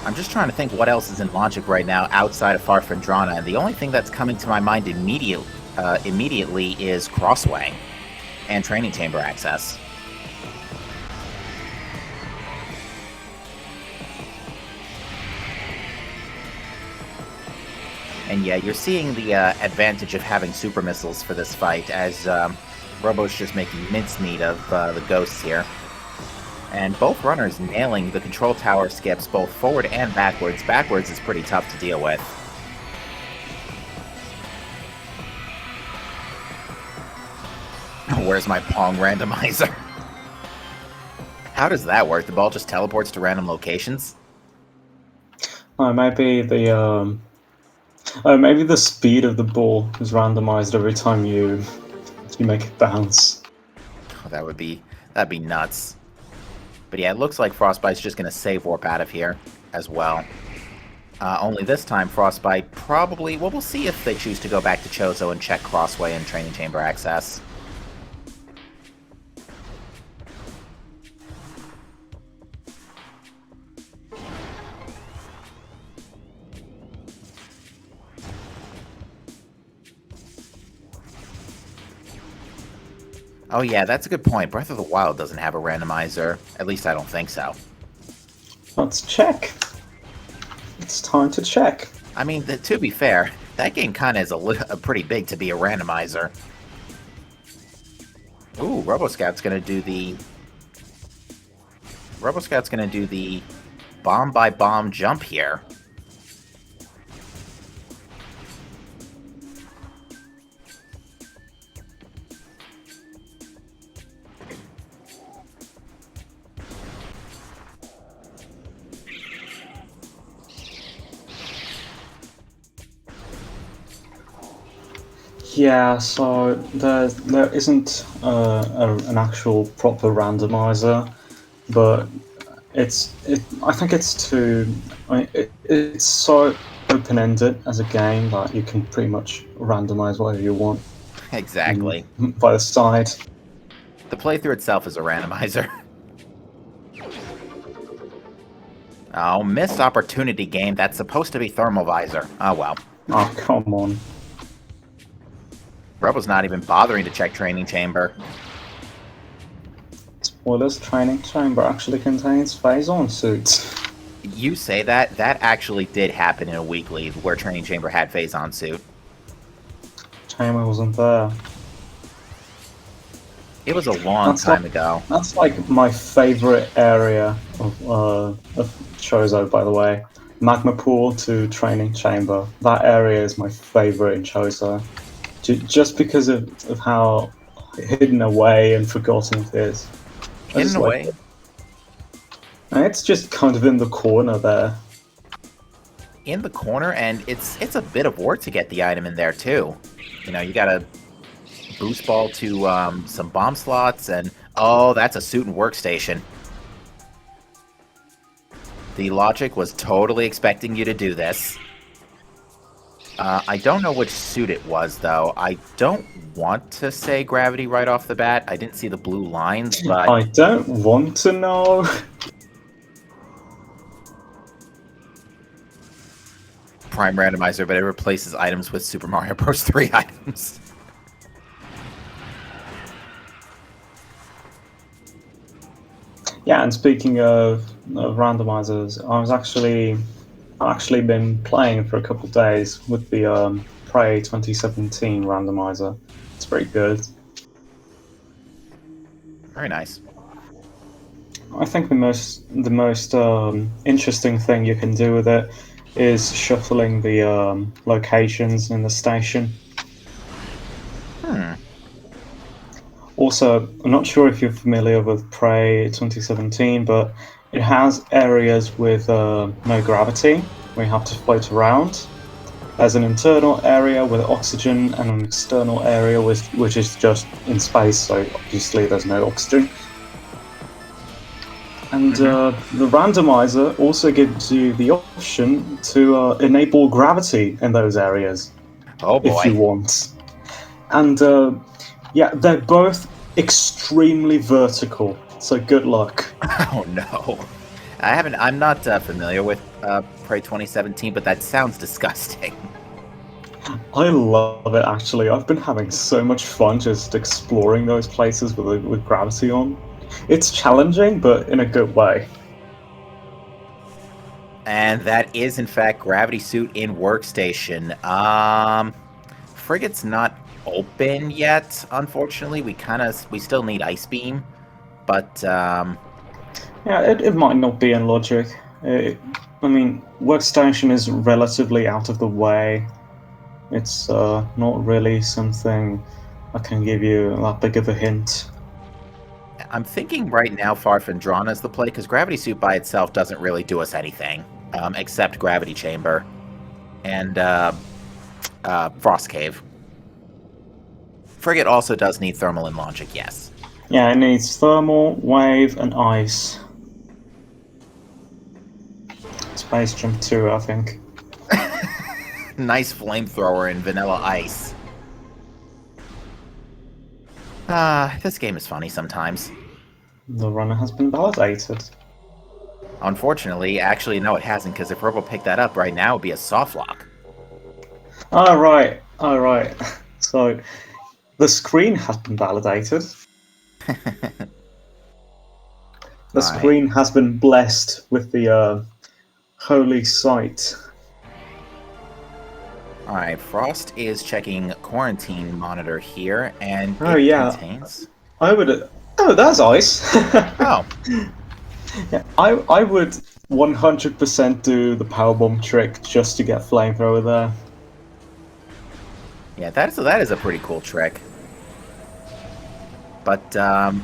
I'm just trying to think what else is in logic right now outside of Fendrana, and the only thing that's coming to my mind immediately is Crossway and training chamber access. And yeah, you're seeing the advantage of having super missiles for this fight, as Robo's just making mincemeat of the ghosts here. And both runners nailing the control tower skips both forward and backwards. Backwards is pretty tough to deal with. Where's my Pong randomizer? How does that work? The ball just teleports to random locations? Maybe the speed of the ball is randomized every time you make it bounce. Oh, that'd be nuts. But yeah, it looks like Frostbite's just going to save warp out of here as well. Only this time, Frostbite probably... Well, we'll see if they choose to go back to Chozo and check Crossway and training chamber access. Oh yeah, that's a good point. Breath of the Wild doesn't have a randomizer. At least I don't think so. Let's check. It's time to check. I mean, to be fair, that game kind of is pretty big to be a randomizer. Ooh, roboscout's gonna do the bomb by bomb jump here. Yeah, so there isn't an actual proper randomizer, but I think it's too. It's so open-ended as a game that you can pretty much randomize whatever you want. Exactly. By the side. The playthrough itself is a randomizer. Oh, missed opportunity game. That's supposed to be thermal visor. Oh well. Oh, come on. Robo's not even bothering to check training chamber. Spoilers, training chamber actually contains phase-on suits. You say that? That actually did happen in a weekly where training chamber had phase-on suit. Chamber wasn't there. It was a long time ago. That's like my favorite area of Chozo, by the way. Magma pool to training chamber. That area is my favorite in Chozo. Just because of how hidden away and forgotten it is. Hidden away? It's just kind of in the corner there. In the corner, and it's a bit of work to get the item in there too. You know, you gotta boost ball to some bomb slots, and oh, that's a suit and workstation. The logic was totally expecting you to do this. I don't know which suit it was, though. I don't want to say gravity right off the bat. I didn't see the blue lines, but... I don't want to know. Prime randomizer, but it replaces items with Super Mario Bros. 3 items. Yeah, and speaking of randomizers, I've actually been playing for a couple of days with the Prey 2017 randomizer. It's pretty good. Very nice. I think the most interesting thing you can do with it is shuffling the locations in the station. Also, I'm not sure if you're familiar with Prey 2017, but it has areas with no gravity, where you have to float around. There's an internal area with oxygen and an external area which is just in space, so obviously there's no oxygen. And the randomizer also gives you the option to enable gravity in those areas. Oh boy. If you want. And yeah, they're both extremely vertical, so good luck. Oh no. I'm not familiar with Prey 2017, but that sounds disgusting. I love it actually. I've been having so much fun just exploring those places with gravity on. It's challenging, but in a good way. And that is, in fact, Gravity Suit in Workstation. Frigate's not open yet, unfortunately. We still need Ice Beam, but Yeah, it might not be in logic. I mean, workstation is relatively out of the way. It's not really something I can give you that big of a hint. I'm thinking right now Fendrana is the play, because Gravity Suit by itself doesn't really do us anything, except Gravity Chamber and Frost Cave. Frigate also does need Thermal and Logic, yes. Yeah, it needs thermal, wave, and ice. Space Jump 2, I think. Nice flamethrower in Vanilla Ice. This game is funny sometimes. The runner has been validated. Unfortunately, actually, no, it hasn't, because if Robo picked that up right now, it would be a soft lock. Alright. So, the screen has been validated. The screen has been blessed with the holy sight. Alright, Frost is checking quarantine monitor here, and contains... I would... Oh, that's ice! Oh. Yeah, I would 100% do the powerbomb trick just to get flamethrower there. Yeah, that is a pretty cool trick. But,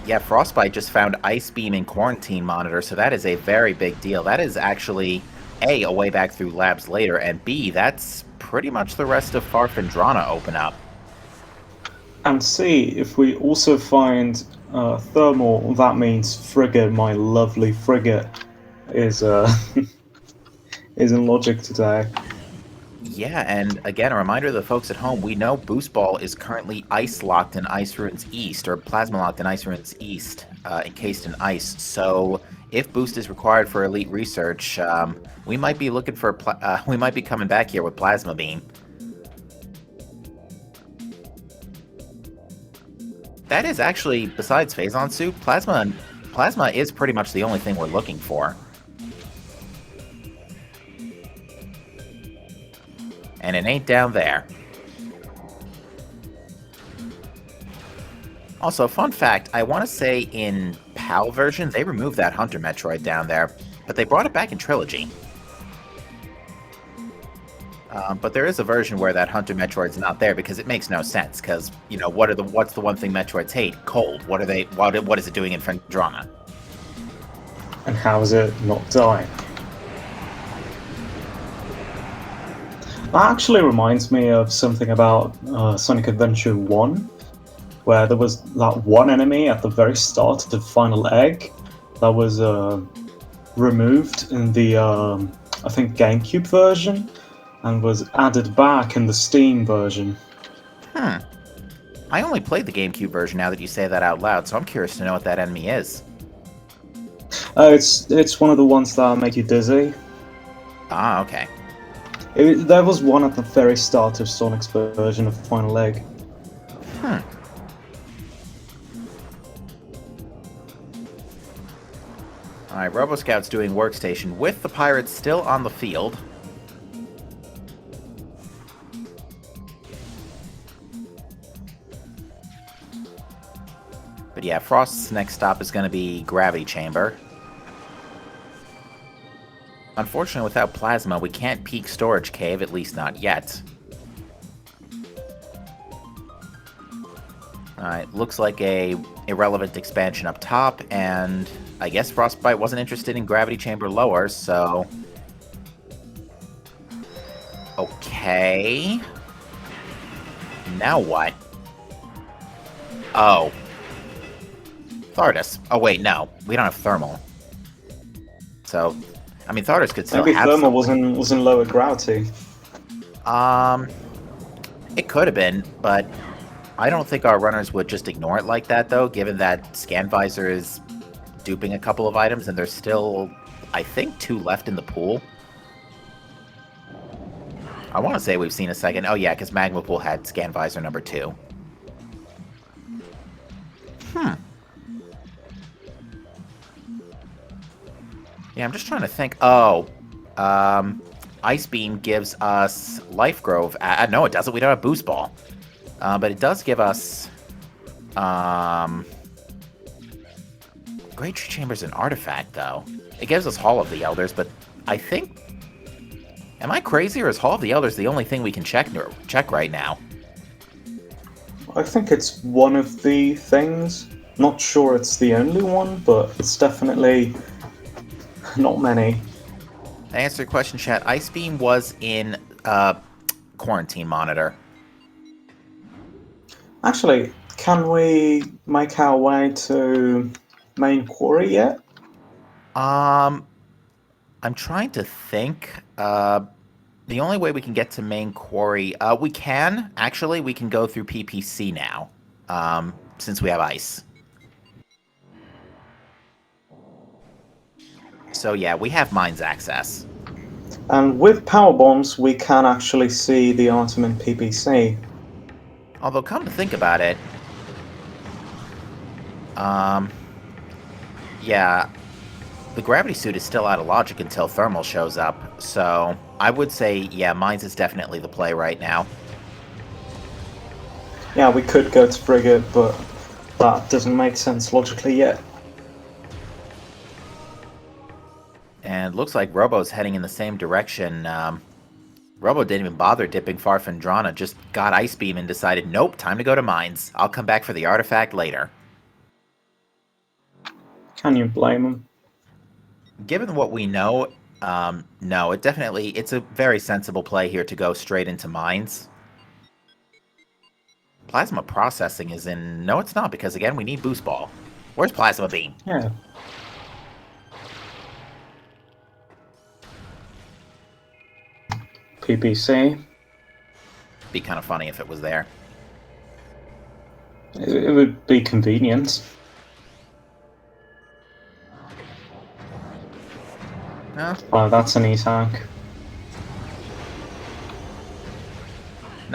yeah, Frostbite just found Ice Beam in quarantine monitor, so that is a very big deal. That is actually, A, way back through labs later, and B, that's pretty much the rest of Fendrana open up. And C, if we also find thermal, that means Frigate, my lovely Frigate, is is in logic today. Yeah, and again, a reminder to the folks at home, we know Boost Ball is currently ice-locked in Ice Ruins East, or plasma-locked in Ice Ruins East, encased in ice. So, if Boost is required for Elite Research, we might be looking for, we might be coming back here with Plasma Beam. That is actually, besides Phazon Suit, Plasma is pretty much the only thing we're looking for. And it ain't down there. Also, fun fact, I want to say in PAL version, they removed that Hunter Metroid down there, but they brought it back in Trilogy. But there is a version where that Hunter Metroid's not there because it makes no sense. Because you know what's the one thing Metroids hate? Cold. What is it doing in Fendrana? And how is it not dying? That actually reminds me of something about Sonic Adventure 1, where there was that one enemy at the very start of the final egg that was removed in the I think GameCube version, and was added back in the Steam version. I only played the GameCube version now that you say that out loud, so I'm curious to know what that enemy is. It's one of the ones that make you dizzy. Ah, okay. There was one at the very start of Sonic's version of Final Egg. Alright, Roboscout's doing Workstation with the Pirates still on the field. But yeah, Frost's next stop is going to be Gravity Chamber. Unfortunately, without Plasma, we can't peek Storage Cave, at least not yet. Alright, looks like a irrelevant expansion up top, and I guess Frostbite wasn't interested in Gravity Chamber lower, so... Okay... Now what? Oh. Thardus. Oh wait, no. We don't have Thermal. So... I mean, Thardus could still Maybe have Thermal something. was in lower gravity. It could have been, but I don't think our runners would just ignore it like that, though, given that Scan Visor is duping a couple of items, and there's still I think 2 left in the pool. I want to say we've seen a second. Oh, yeah, because Magma Pool had Scan Visor number 2. Yeah, I'm just trying to think. Oh, Ice Beam gives us Life Grove. No, it doesn't. We don't have Boost Ball. But it does give us... Great Tree Chamber's an artifact, though. It gives us Hall of the Elders, but I think... Am I crazy, or is Hall of the Elders the only thing we can check right now? I think it's one of the things. Not sure it's the only one, but it's definitely not many. To answer your question, chat, Ice Beam was in Quarantine Monitor. Actually, can we make our way to main quarry yet? I'm trying to think. The only way we can get to main quarry, we can go through PPC now, since we have ice. So yeah, we have mines access. And with power bombs, we can actually see the item in PPC. Although, come to think about it, yeah, the gravity suit is still out of logic until thermal shows up. So I would say, yeah, mines is definitely the play right now. Yeah, we could go to frigate, but that doesn't make sense logically yet. And looks like Robo's heading in the same direction. Robo didn't even bother dipping far Fendrana, just got Ice Beam and decided, nope, time to go to mines. I'll come back for the artifact later. Can you blame him? Given what we know, no, it's a very sensible play here to go straight into mines. Plasma processing is in... No, it's not, because again, we need Boost Ball. Where's Plasma Beam? Yeah. PPC. Be kind of funny if it was there. It would be convenient. No, Oh, that's an E-tank.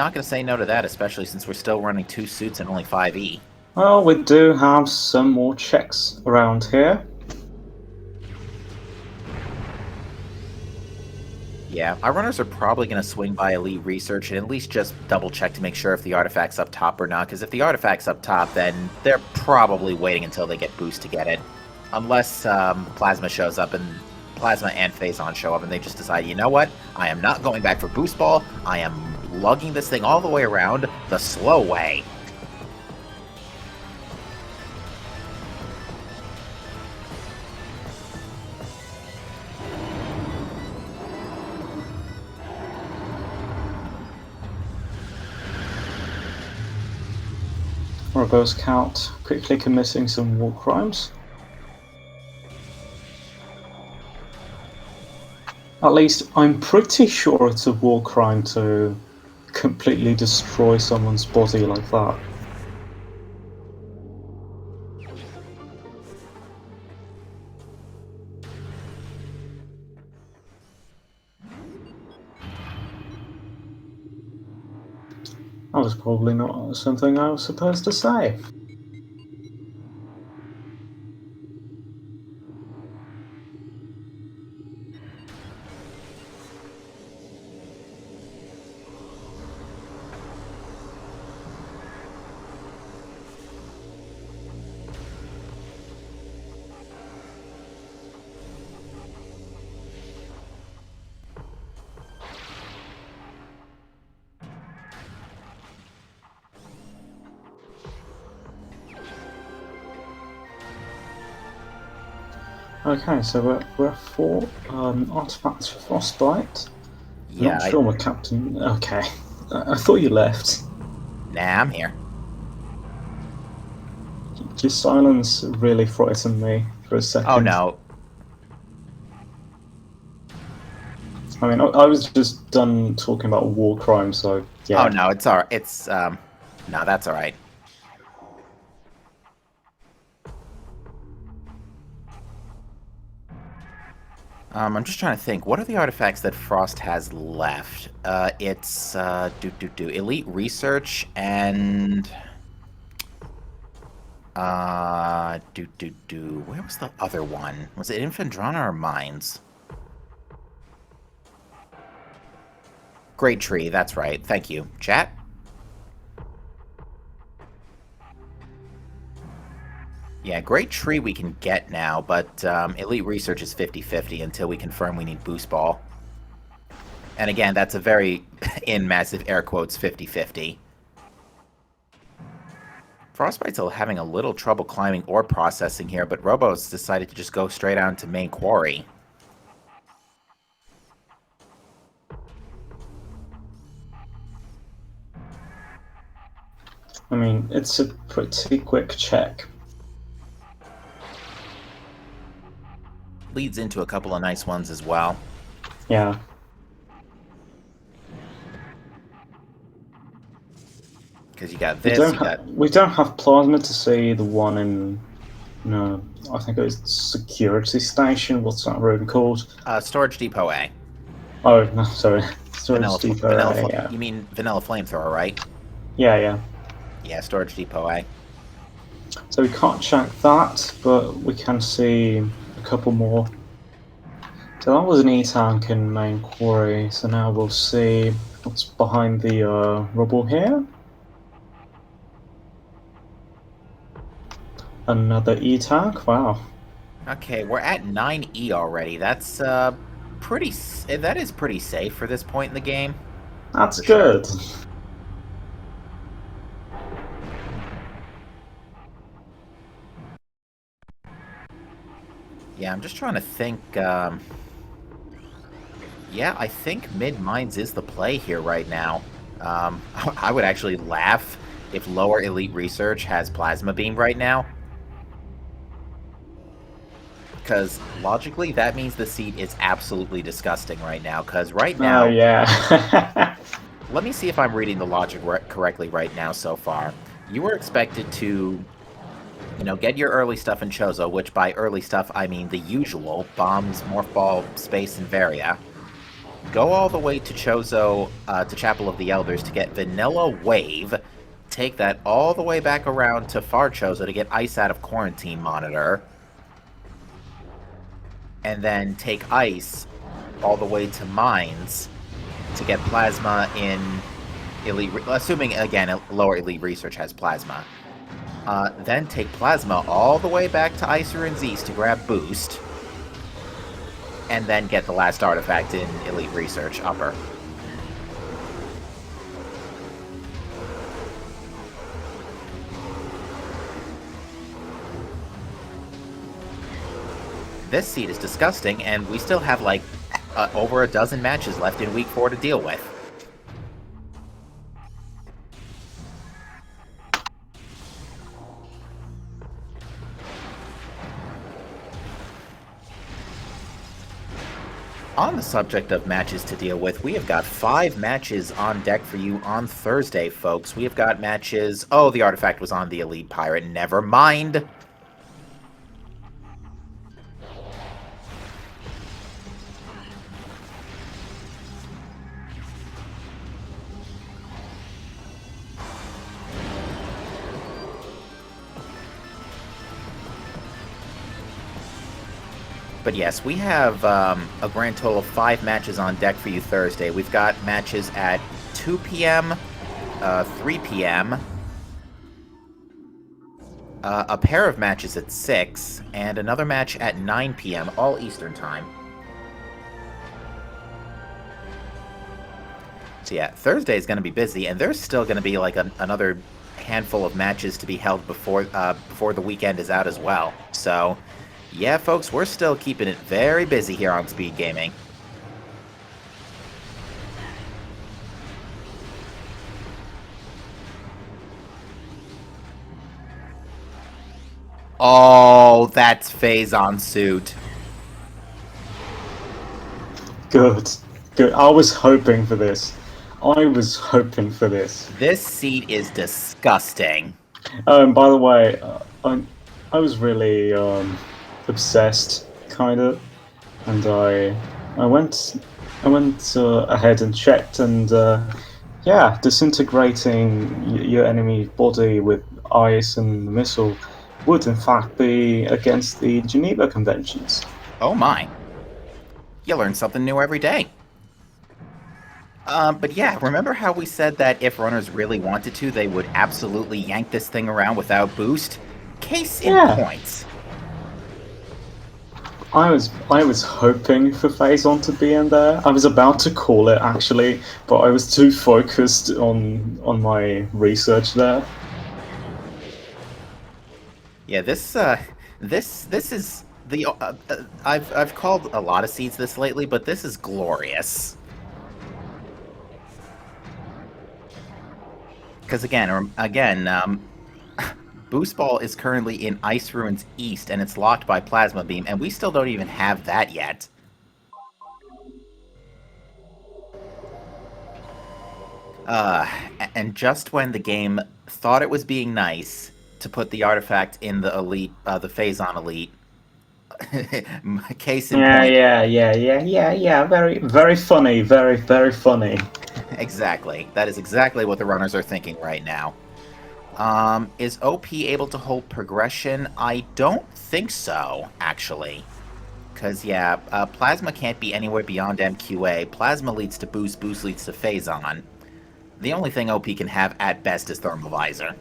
not going to say no to that, especially since we're still running 2 suits and only 5E. Well, we do have some more checks around here. Yeah, our runners are probably going to swing by Elite Research and at least just double check to make sure if the artifact's up top or not, because if the artifact's up top, then they're probably waiting until they get boost to get it. Unless Plasma shows up and Plasma and Phazon show up and they just decide, you know what, I am not going back for Boost Ball, I am lugging this thing all the way around the slow way. Roboscout quickly committing some war crimes. At least I'm pretty sure it's a war crime to completely destroy someone's body like that. That was probably not something I was supposed to say. Okay, so we're at 4 artifacts for Frostbite. Yeah, Not sure what Captain... Okay, I thought you left. Nah, I'm here. Your silence really frightened me for a second. Oh no. I mean, I was just done talking about war crimes, so yeah. Oh no, it's alright. No, that's alright. I'm just trying to think. What are the artifacts that Frost has left? It's Elite Research and Where was the other one? Was it in Fendrana or Mines? Great Tree. That's right. Thank you, chat. Yeah, Great Tree we can get now, but Elite Research is 50-50 until we confirm we need Boost Ball. And again, that's a very, in massive air quotes, 50-50. Frostbite's having a little trouble climbing ore processing here, but Robo's decided to just go straight on to main quarry. I mean, it's a pretty quick check. Leads into a couple of nice ones as well. Yeah. Because you got this, we don't have plasma to see the one in... No, I think it was security station. What's that room called? Storage Depot A. Oh, no, sorry. Storage Depot A, yeah. You mean Vanilla Flamethrower, right? Yeah. Yeah, Storage Depot A. So we can't check that, but we can see a couple more. So that was an E-tank in main quarry, so now we'll see what's behind the rubble here. Another E-tank, wow. Okay, we're at 9E already. That's that is pretty safe for this point in the game. That's good. Sure. Yeah, I'm just trying to think. Yeah, I think mid-mines is the play here right now. I would actually laugh if lower elite research has plasma beam right now. Because logically, that means the seed is absolutely disgusting right now. Because right now... Oh, yeah. Let me see if I'm reading the logic correctly right now so far. You were expected to, get your early stuff in Chozo, which by early stuff, I mean the usual. Bombs, Morph Ball, Space, and Varia. Go all the way to Chozo, to Chapel of the Elders to get Vanilla Wave. Take that all the way back around to Far Chozo to get Ice out of Quarantine Monitor. And then take Ice all the way to Mines to get Plasma in Elite... Assuming, again, lower Elite Research has Plasma. Then take Plasma all the way back to Icer and Zeus to grab Boost. And then get the last artifact in Elite Research, Upper. This seed is disgusting, and we still have, like, over a dozen matches left in Week 4 to deal with. On the subject of matches to deal with, we have got 5 matches on deck for you on Thursday, folks. We have got matches... Oh, the artifact was on the Elite Pirate. Never mind. But yes, we have a grand total of 5 matches on deck for you Thursday. We've got matches at 2 p.m., 3 p.m., a pair of matches at 6, and another match at 9 p.m., all Eastern Time. So yeah, Thursday is going to be busy, and there's still going to be like another handful of matches to be held before the weekend is out as well. So... yeah, folks, we're still keeping it very busy here on Speed Gaming. Oh, that's Phazon suit. Good. I was hoping for this. This seat is disgusting. By the way, I was really obsessed, kind of, and I went ahead and checked, and yeah, disintegrating your enemy body with ice and missile would in fact be against the Geneva Conventions. Oh my. You learn something new every day. But yeah, remember how we said that if runners really wanted to, they would absolutely yank this thing around without boost? Case in Yeah, point. I was hoping for Phazon to be in there. I was about to call it actually, but I was too focused on my research there. Yeah, this is the I've called a lot of seeds this lately, but this is glorious. Because again, Boost Ball is currently in Ice Ruins East, and it's locked by Plasma Beam, and we still don't even have that yet. Uh, and just when the game thought it was being nice to put the artifact in the elite, the Phazon elite, case in Yeah, point, yeah. Very, very funny. Very, very funny. exactly. That is exactly what the runners are thinking right now. Is OP able to hold progression? I don't think so, actually. Because, yeah, Plasma can't be anywhere beyond MQA. Plasma leads to Boost, Boost leads to Phazon. The only thing OP can have at best is Thermal Visor.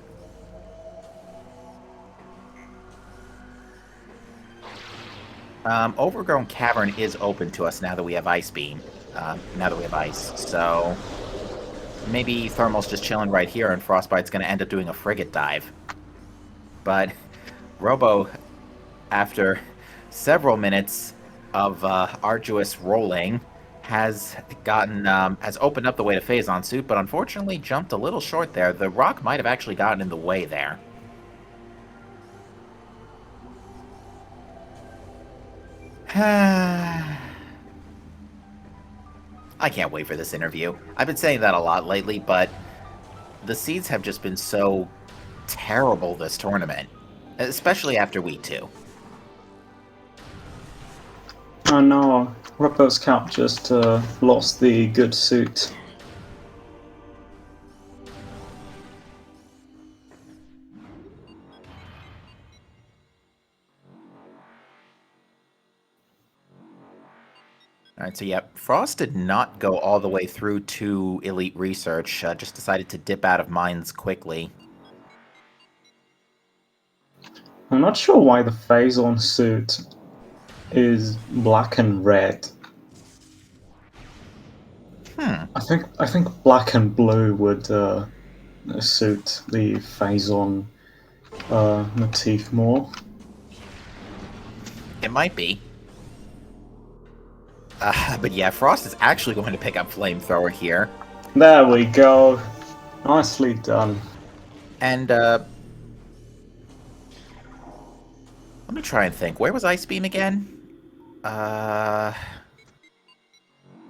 Overgrown Cavern is open to us now that we have Ice Beam. Now that we have Ice. So, maybe Thermal's just chilling right here and Frostbite's going to end up doing a Frigate Dive. But Robo, after several minutes of arduous rolling, has opened up the way to Phazon suit, but unfortunately jumped a little short there. The rock might have actually gotten in the way there. I can't wait for this interview. I've been saying that a lot lately, but the seeds have just been so terrible this tournament, especially after week 2. Oh no, roboscout just lost the good suit. Alright, so yeah, Frost did not go all the way through to Elite Research, just decided to dip out of mines quickly. I'm not sure why the Phazon suit is black and red. I think black and blue would suit the Phazon motif more. It might be. But yeah, Frost is actually going to pick up Flamethrower here. There we go. Nicely done. And, let me try and think. Where was Ice Beam again?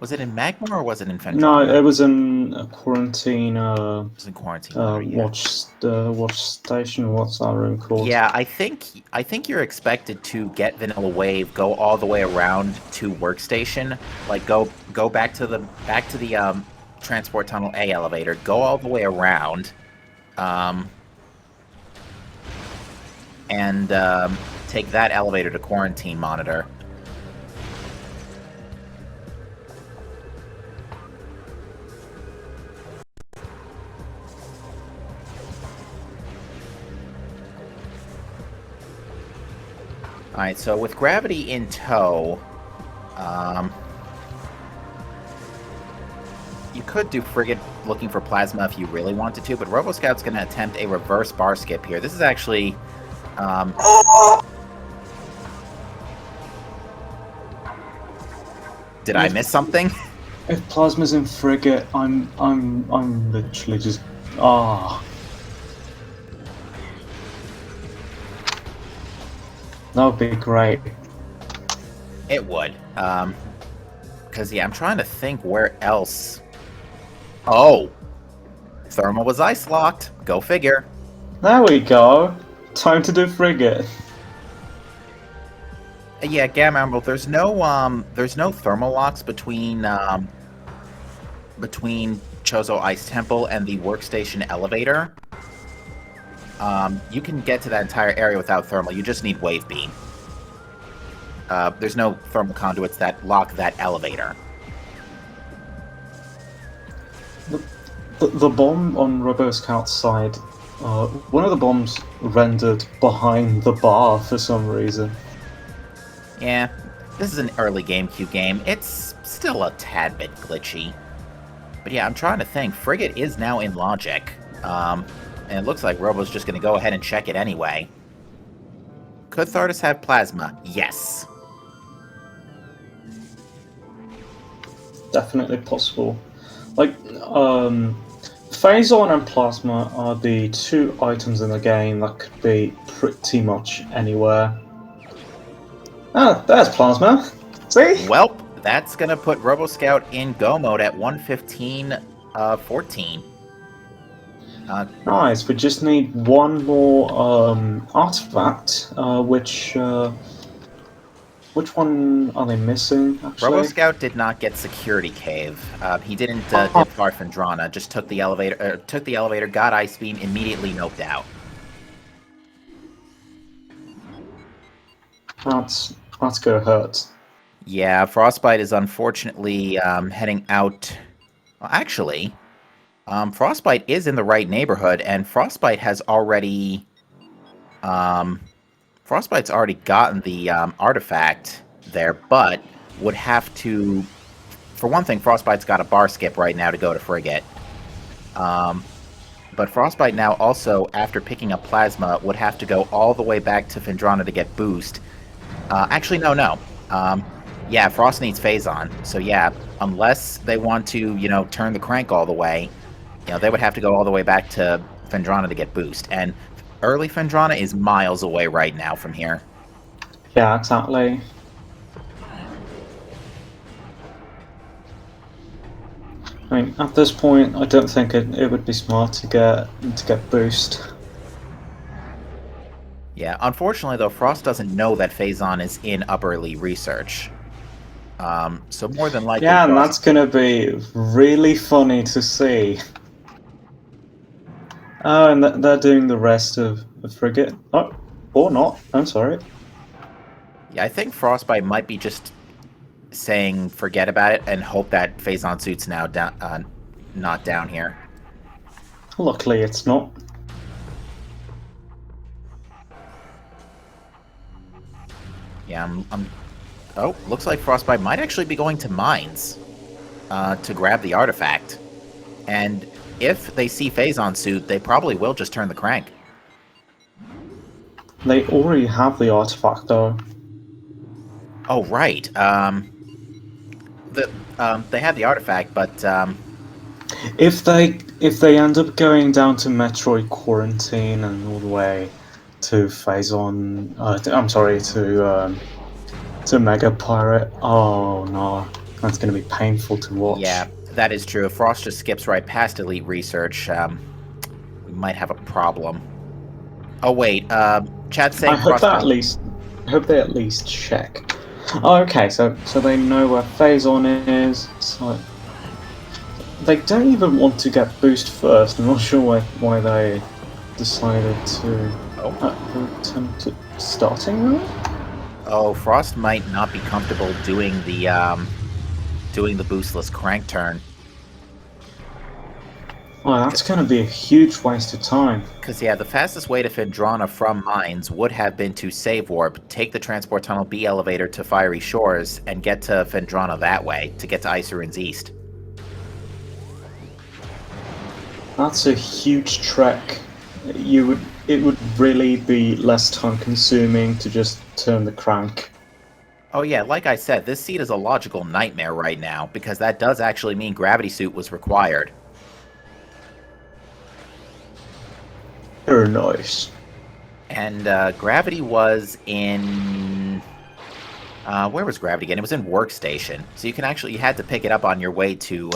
Was it in Magma or was it in Fendrana? No, it was in a quarantine. It was in Quarantine Water, yeah. Watch station. What's that room called? Yeah, I think you're expected to get Vanilla Wave, go all the way around to Workstation, like go back to the Transport Tunnel A elevator, go all the way around, and take that elevator to Quarantine Monitor. Alright, so with Gravity in tow, you could do Frigate looking for Plasma if you really wanted to, but Roboscout's going to attempt a reverse bar skip here. This is actually... Did I miss something? If Plasma's in Frigate, I'm literally just That would be great. It would. Because, yeah, I'm trying to think where else... Oh! Thermal was ice-locked. Go figure. There we go. Time to do Frigate. Yeah, Gamma Emerald. There's no thermal locks between Chozo Ice Temple and the workstation elevator. You can get to that entire area without thermal. You just need wave beam. There's no thermal conduits that lock that elevator. The bomb on roboscout's side, one of the bombs rendered behind the bar for some reason. Yeah, this is an early GameCube game. It's still a tad bit glitchy. But yeah, I'm trying to think. Frigate is now in logic. And it looks like Robo's just going to go ahead and check it anyway. Could Thardus have plasma? Yes. Definitely possible. Like, Phazon and Plasma are the two items in the game that could be pretty much anywhere. Ah, there's Plasma. See? Welp, that's going to put RoboScout in go mode at 1:15:14. Nice, we just need one more artifact, which one are they missing, actually? RoboScout did not get Security Cave. He didn't dip far Fendrana, just took the elevator, got Ice Beam, immediately noped out. That's gonna hurt. Yeah, Frostbite is unfortunately heading out. Well, actually, Frostbite is in the right neighborhood, and Frostbite has already. Frostbite's already gotten the artifact there, but would have to. For one thing, Frostbite's got a bar skip right now to go to Frigate. But Frostbite now also, after picking up Plasma, would have to go all the way back to Fendrana to get boost. Actually, no. Yeah, Frost needs Phazon. So yeah, unless they want to, turn the crank all the way, they would have to go all the way back to Fendrana to get boost. And early Fendrana is miles away right now from here. Yeah, exactly. I mean, at this point, I don't think it would be smart to get boost. Yeah, unfortunately though, Frost doesn't know that Phazon is in Upperly Research. So more than likely... Yeah, and that's gonna be really funny to see. Oh, and they're doing the rest of Frigate. Oh, or not. I'm sorry. Yeah, I think Frostbite might be just saying forget about it and hope that Phazon suit's now not down here. Luckily, it's not. Yeah, Oh, looks like Frostbite might actually be going to Mines to grab the artifact. And if they see Phazon suit, they probably will just turn the crank. They already have the artifact, though. Oh, right. They have the artifact, but if they end up going down to Metroid Quarantine and all the way to Phazon, I'm sorry, to Mega Pirate. Oh no, that's going to be painful to watch. Yeah, that is true. If Frost just skips right past Elite Research, we might have a problem. Oh wait, chat's saying I hope Frost... I hope they at least check. Oh, okay, so they know where Phazon is. So they don't even want to get boost first. I'm not sure why they decided to return to starting room. Oh, Frost might not be comfortable doing the boostless crank turn. Oh, that's going to be a huge waste of time. Because, yeah, the fastest way to Fendrana from Mines would have been to save warp, take the transport tunnel B elevator to Fiery Shores, and get to Fendrana that way, to get to Iceruin's East. That's a huge trek. It would really be less time consuming to just turn the crank. Oh yeah, like I said, this seat is a logical nightmare right now, because that does actually mean Gravity Suit was required. Very nice. And Gravity was in... where was Gravity again? It was in Workstation. So you had to pick it up on your way to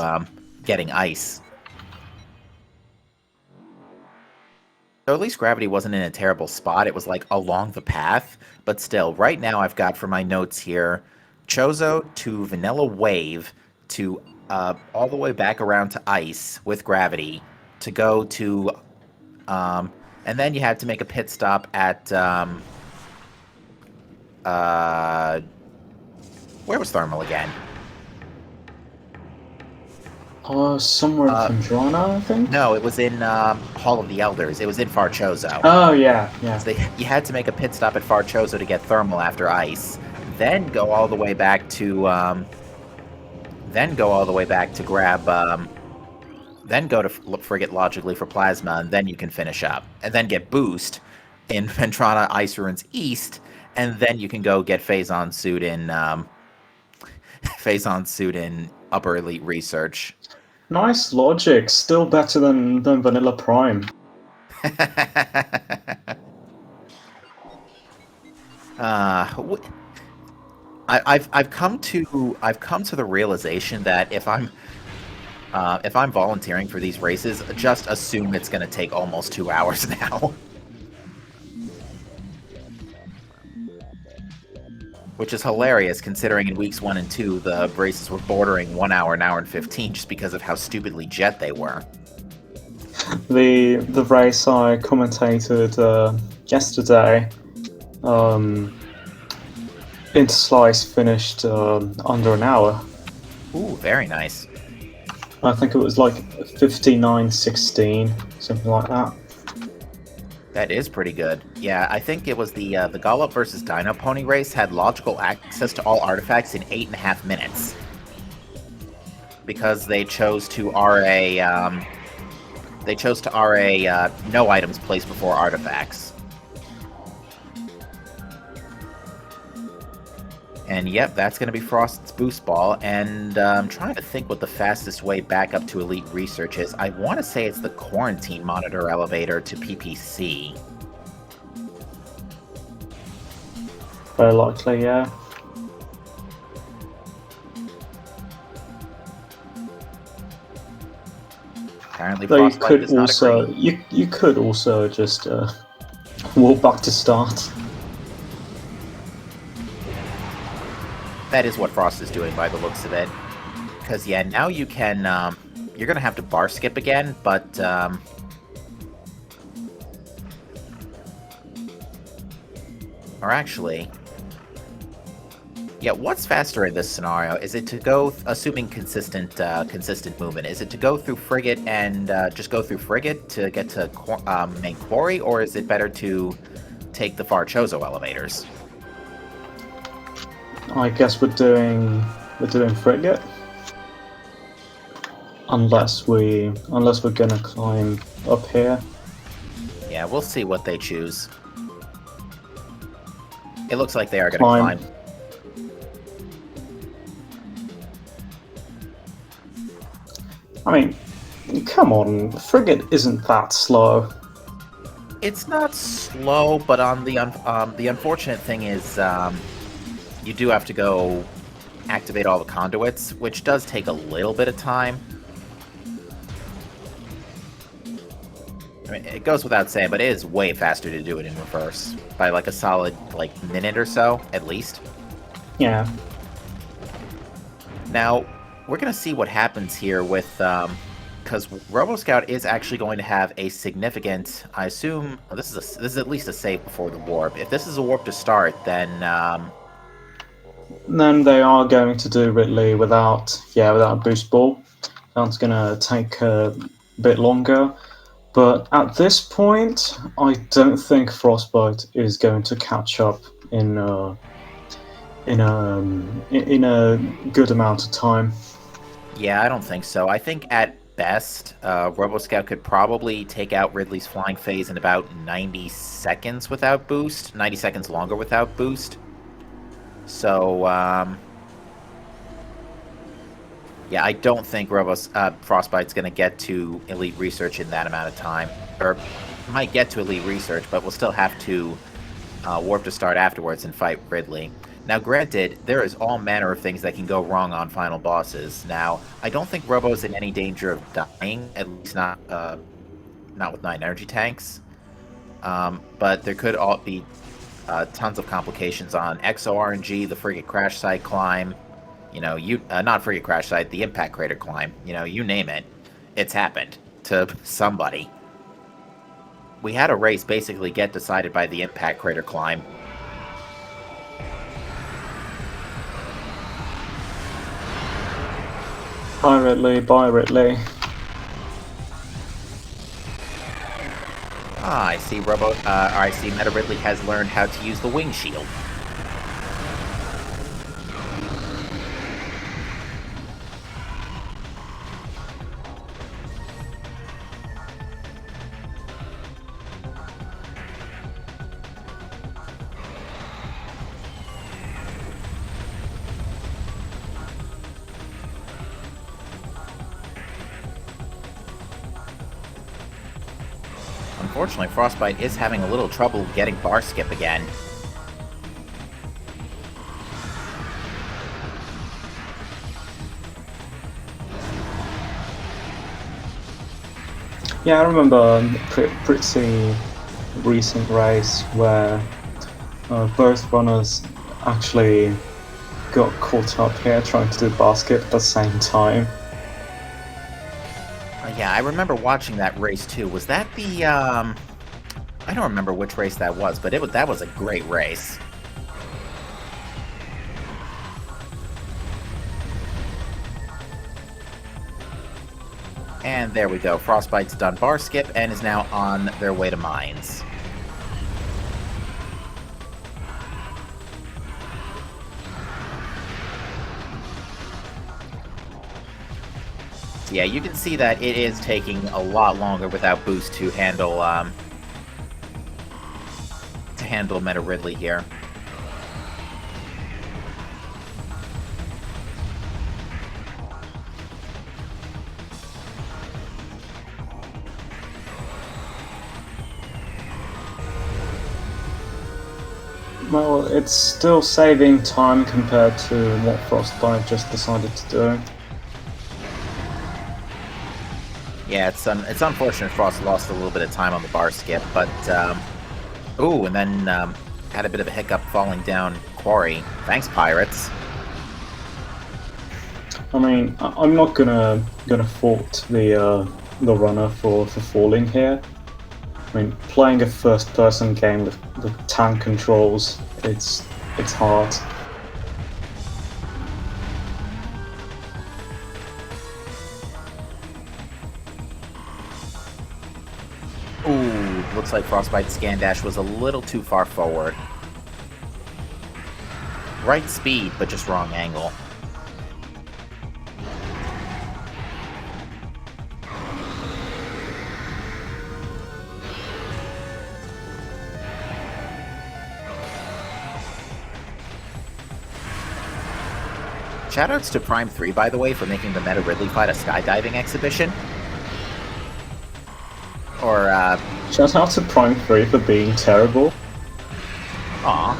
getting ice. So at least gravity wasn't in a terrible spot. It was like along the path, but still, right now I've got for my notes here, Chozo to Vanilla Wave to all the way back around to Ice with gravity to go to, and then you had to make a pit stop at uh, where was Thermal again? Somewhere in Fendrana, I think? No, it was in Hall of the Elders. It was in Farchozo. Oh, yeah, yeah. So you had to make a pit stop at Farchozo to get Thermal after Ice, then go all the way back to, grab, then go to Frigate logically for Plasma, and then you can finish up. And then get Boost in Fendrana Ice Ruins East, and then you can go get Phazon Suit in, Phazon Suit in Upper Elite Research. Nice logic. Still better than Vanilla Prime. I've come to the realization that if I'm volunteering for these races, just assume it's going to take almost 2 hours now. Which is hilarious, considering in weeks 1 and 2, the races were bordering 1 hour, an hour and 15, just because of how stupidly jet they were. The race I commentated yesterday, Interslice finished under an hour. Ooh, very nice. I think it was like 59:16, something like that. That is pretty good. Yeah, I think it was the Gollop versus Dino Pony race had logical access to all artifacts in 8.5 minutes. Because they chose to RA, no items placed before artifacts. And yep, that's going to be Frost's Boost Ball, and I'm trying to think what the fastest way back up to Elite Research is. I want to say it's the Quarantine Monitor Elevator to PPC. Very likely, yeah. Apparently, Though Frostbite you could also just walk back to start. That is what Frost is doing by the looks of it. Because, yeah, now you can, you're going to have to bar skip again, but, or actually, yeah, what's faster in this scenario? Is it to go, assuming consistent movement, is it to go through Frigate and just go through Frigate to get to main quarry, or is it better to take the Farchozo elevators? I guess we're doing Frigate, unless we're gonna climb up here. Yeah, we'll see what they choose. It looks like they are gonna climb. I mean, come on, Frigate isn't that slow. It's not slow, but on the unfortunate thing is, you do have to go activate all the conduits, which does take a little bit of time. I mean, it goes without saying, but it is way faster to do it in reverse by like a solid minute or so, at least. Yeah. Now, we're going to see what happens here with, because Roboscout is actually going to have a significant, I assume, this is at least a save before the warp. If this is a warp to start, then they are going to do Ridley without a boost ball. That's going to take a bit longer. But at this point, I don't think Frostbite is going to catch up in a good amount of time. Yeah, I don't think so. I think at best, Roboscout could probably take out Ridley's flying phase in about 90 seconds without boost. 90 seconds longer without boost. So, yeah, I don't think Frostbite's going to get to Elite Research in that amount of time. Or might get to Elite Research, but we'll still have to warp to start afterwards and fight Ridley. Now, granted, there is all manner of things that can go wrong on final bosses. Now, I don't think Robo's in any danger of dying, at least not with 9 energy tanks. but there could all be tons of complications on XORNG, the frigate crash site climb. You know, not frigate crash site, the impact crater climb. You know, you name it, it's happened to somebody. We had a race basically get decided by the impact crater climb. Bye, Ridley. Bye, Ridley. Ah, I see I see Meta Ridley has learned how to use the wing shield. Unfortunately, Frostbite is having a little trouble getting bar skip again. Yeah, I remember a pretty recent race where both runners actually got caught up here trying to do basket at the same time. Yeah, I remember watching that race too. Was that the, I don't remember which race that was, but that was a great race. And there we go. Frostbite's done bar skip and is now on their way to mines. Yeah, you can see that it is taking a lot longer without boost to handle Meta Ridley here. Well, it's still saving time compared to what Frostbite just decided to do. Yeah, it's unfortunate Frost lost a little bit of time on the bar skip, but ooh, and then had a bit of a hiccup falling down quarry. Thanks, Pirates. I mean, I'm not gonna fault the runner for falling here. I mean, playing a first-person game with tank controls, it's hard. Ooh, looks like Frostbite's scan dash was a little too far forward. Right speed, but just wrong angle. Shoutouts to Prime 3, by the way, for making the Meta Ridley fight a skydiving exhibition. Or, Shout out to Prime 3 for being terrible. aw.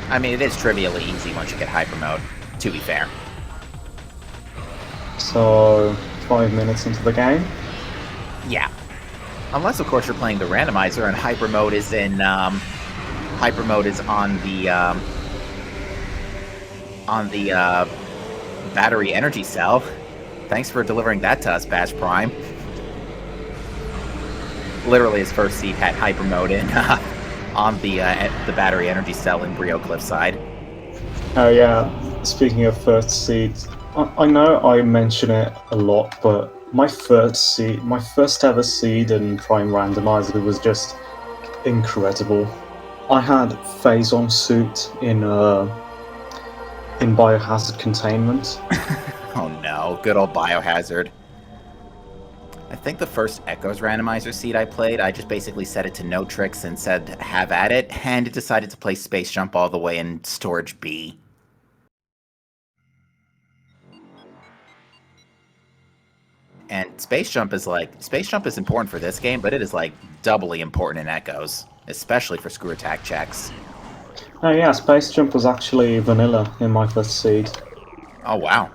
I mean, it is trivially easy once you get hyper mode, to be fair. So, 5 minutes into the game. Yeah. Unless, of course, you're playing the randomizer and hyper mode is in, hyper mode is on the battery energy cell. Thanks for delivering that to us, Bash Prime. Literally, his first seed had hyper mode in on the battery energy cell in Brio Cliffside. Oh yeah, speaking of first seeds, I know I mention it a lot, but my first ever seed in Prime Randomizer was just incredible. I had Phazon suit in biohazard containment. Oh no, good old biohazard. I think the first Echoes randomizer seed I played, I just basically set it to no tricks and said have at it, and it decided to play Space Jump all the way in Storage B. And Space Jump is important for this game, but it is like doubly important in Echoes, especially for screw attack checks. Oh yeah, Space Jump was actually vanilla in my first seed. Oh wow.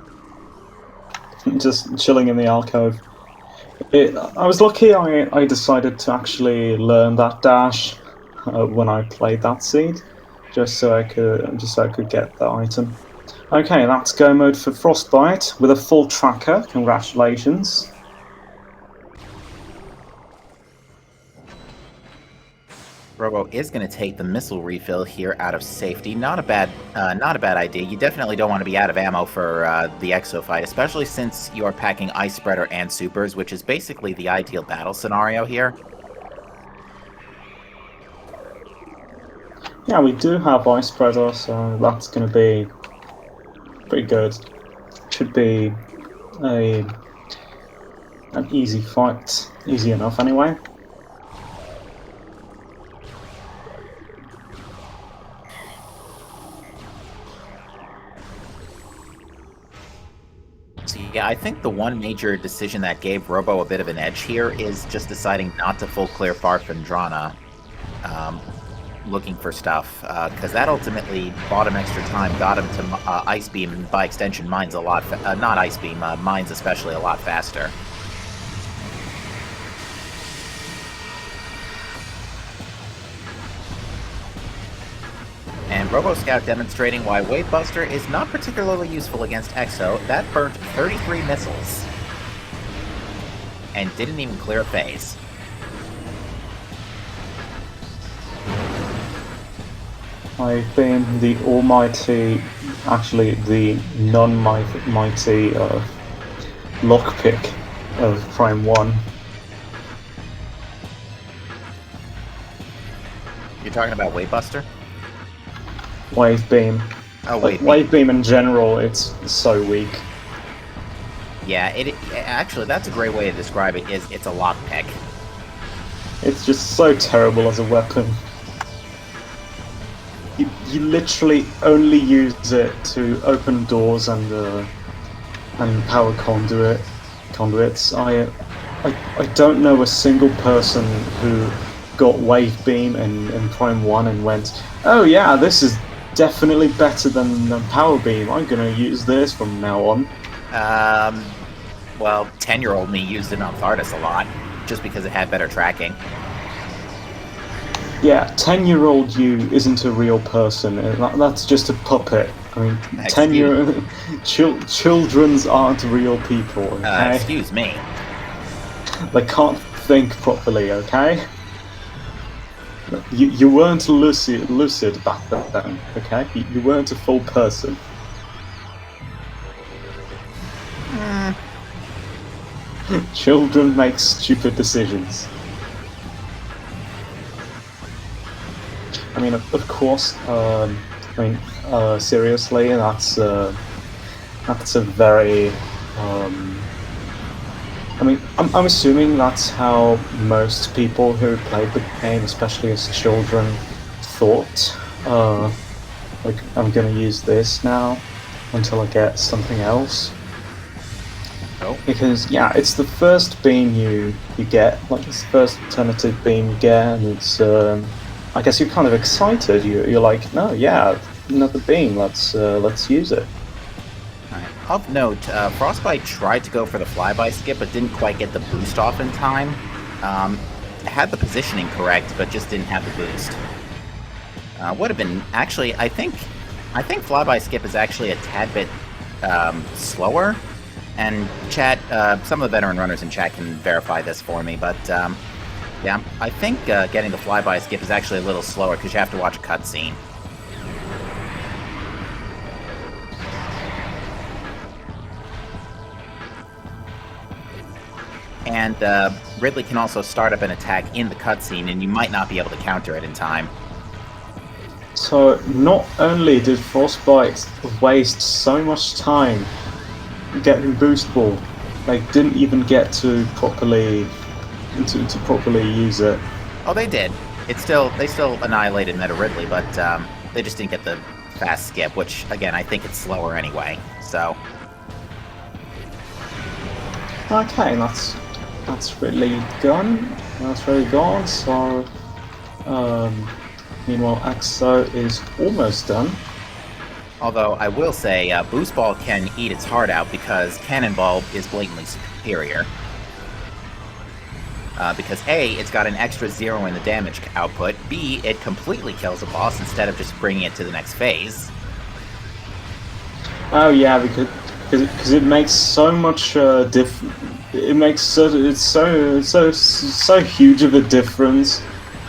Just chilling in the alcove. I was lucky I decided to actually learn that dash when I played that seed, just so I could get the item. Okay, that's go mode for Frostbite with a full tracker. Congratulations. Robo is going to take the missile refill here out of safety. Not a bad idea. You definitely don't want to be out of ammo for the Exo fight, especially since you are packing Ice Spreader and Supers, which is basically the ideal battle scenario here. Yeah, we do have Ice Spreader, so that's going to be pretty good. Should be an easy fight, easy enough anyway. So yeah, I think the one major decision that gave Robo a bit of an edge here is just deciding not to full clear far Fendrana, looking for stuff, because that ultimately bought him extra time, got him to Ice Beam, and by extension Mines a lot, not Ice Beam, Mines especially a lot faster. And RoboScout demonstrating why Wave Buster is not particularly useful against Exo. That burnt 33 missiles. And didn't even clear a phase. I've been the almighty, actually the non-mighty lockpick of Prime 1. You're talking about Wave Buster? Wave Beam. Oh, Wave Beam in general, it's so weak. Yeah, actually, that's a great way to describe it, is it's a lockpick. It's just so terrible as a weapon. You literally only use it to open doors and power conduits. I don't know a single person who got Wave Beam in Prime 1 and went, oh yeah, this is definitely better than Power Beam. I'm gonna use this from now on. Well, 10-year-old me used it on Thardas a lot, just because it had better tracking. Yeah, 10-year-old you isn't a real person. That's just a puppet. I mean, 10-year children's aren't real people. Okay? Excuse me. They can't think properly. Okay. You weren't lucid back then. Okay. You weren't a full person. Children make stupid decisions. I mean, of course. Seriously, that's a very. I'm assuming that's how most people who played the game, especially as children, thought. Like, I'm gonna use this now until I get something else. Oh. Because yeah, it's the first beam you get, like it's the first alternative beam you get, and it's I guess you're kind of excited. You're like, no, yeah, another beam. Let's use it. Right. Of note, Frostbite tried to go for the flyby skip, but didn't quite get the boost off in time. Had the positioning correct, but just didn't have the boost. Would have been actually. I think flyby skip is actually a tad bit slower. And chat, some of the veteran runners in chat can verify this for me, but yeah, I think getting the flyby skip is actually a little slower because you have to watch a cutscene. And Ridley can also start up an attack in the cutscene, and you might not be able to counter it in time. So not only did Frostbite waste so much time getting boost ball, they didn't even get to properly use it. Oh, they did. They still annihilated Meta Ridley, but they just didn't get the fast skip, which again I think it's slower anyway. So. Okay, that's really gone. That's really gone. So, meanwhile, Exo is almost done. Although I will say, Boost Ball can eat its heart out because Cannonball is blatantly superior. because A, it's got an extra 0 in the damage output, B, it completely kills a boss instead of just bringing it to the next phase. Oh yeah, because it makes so much it makes it's so huge of a difference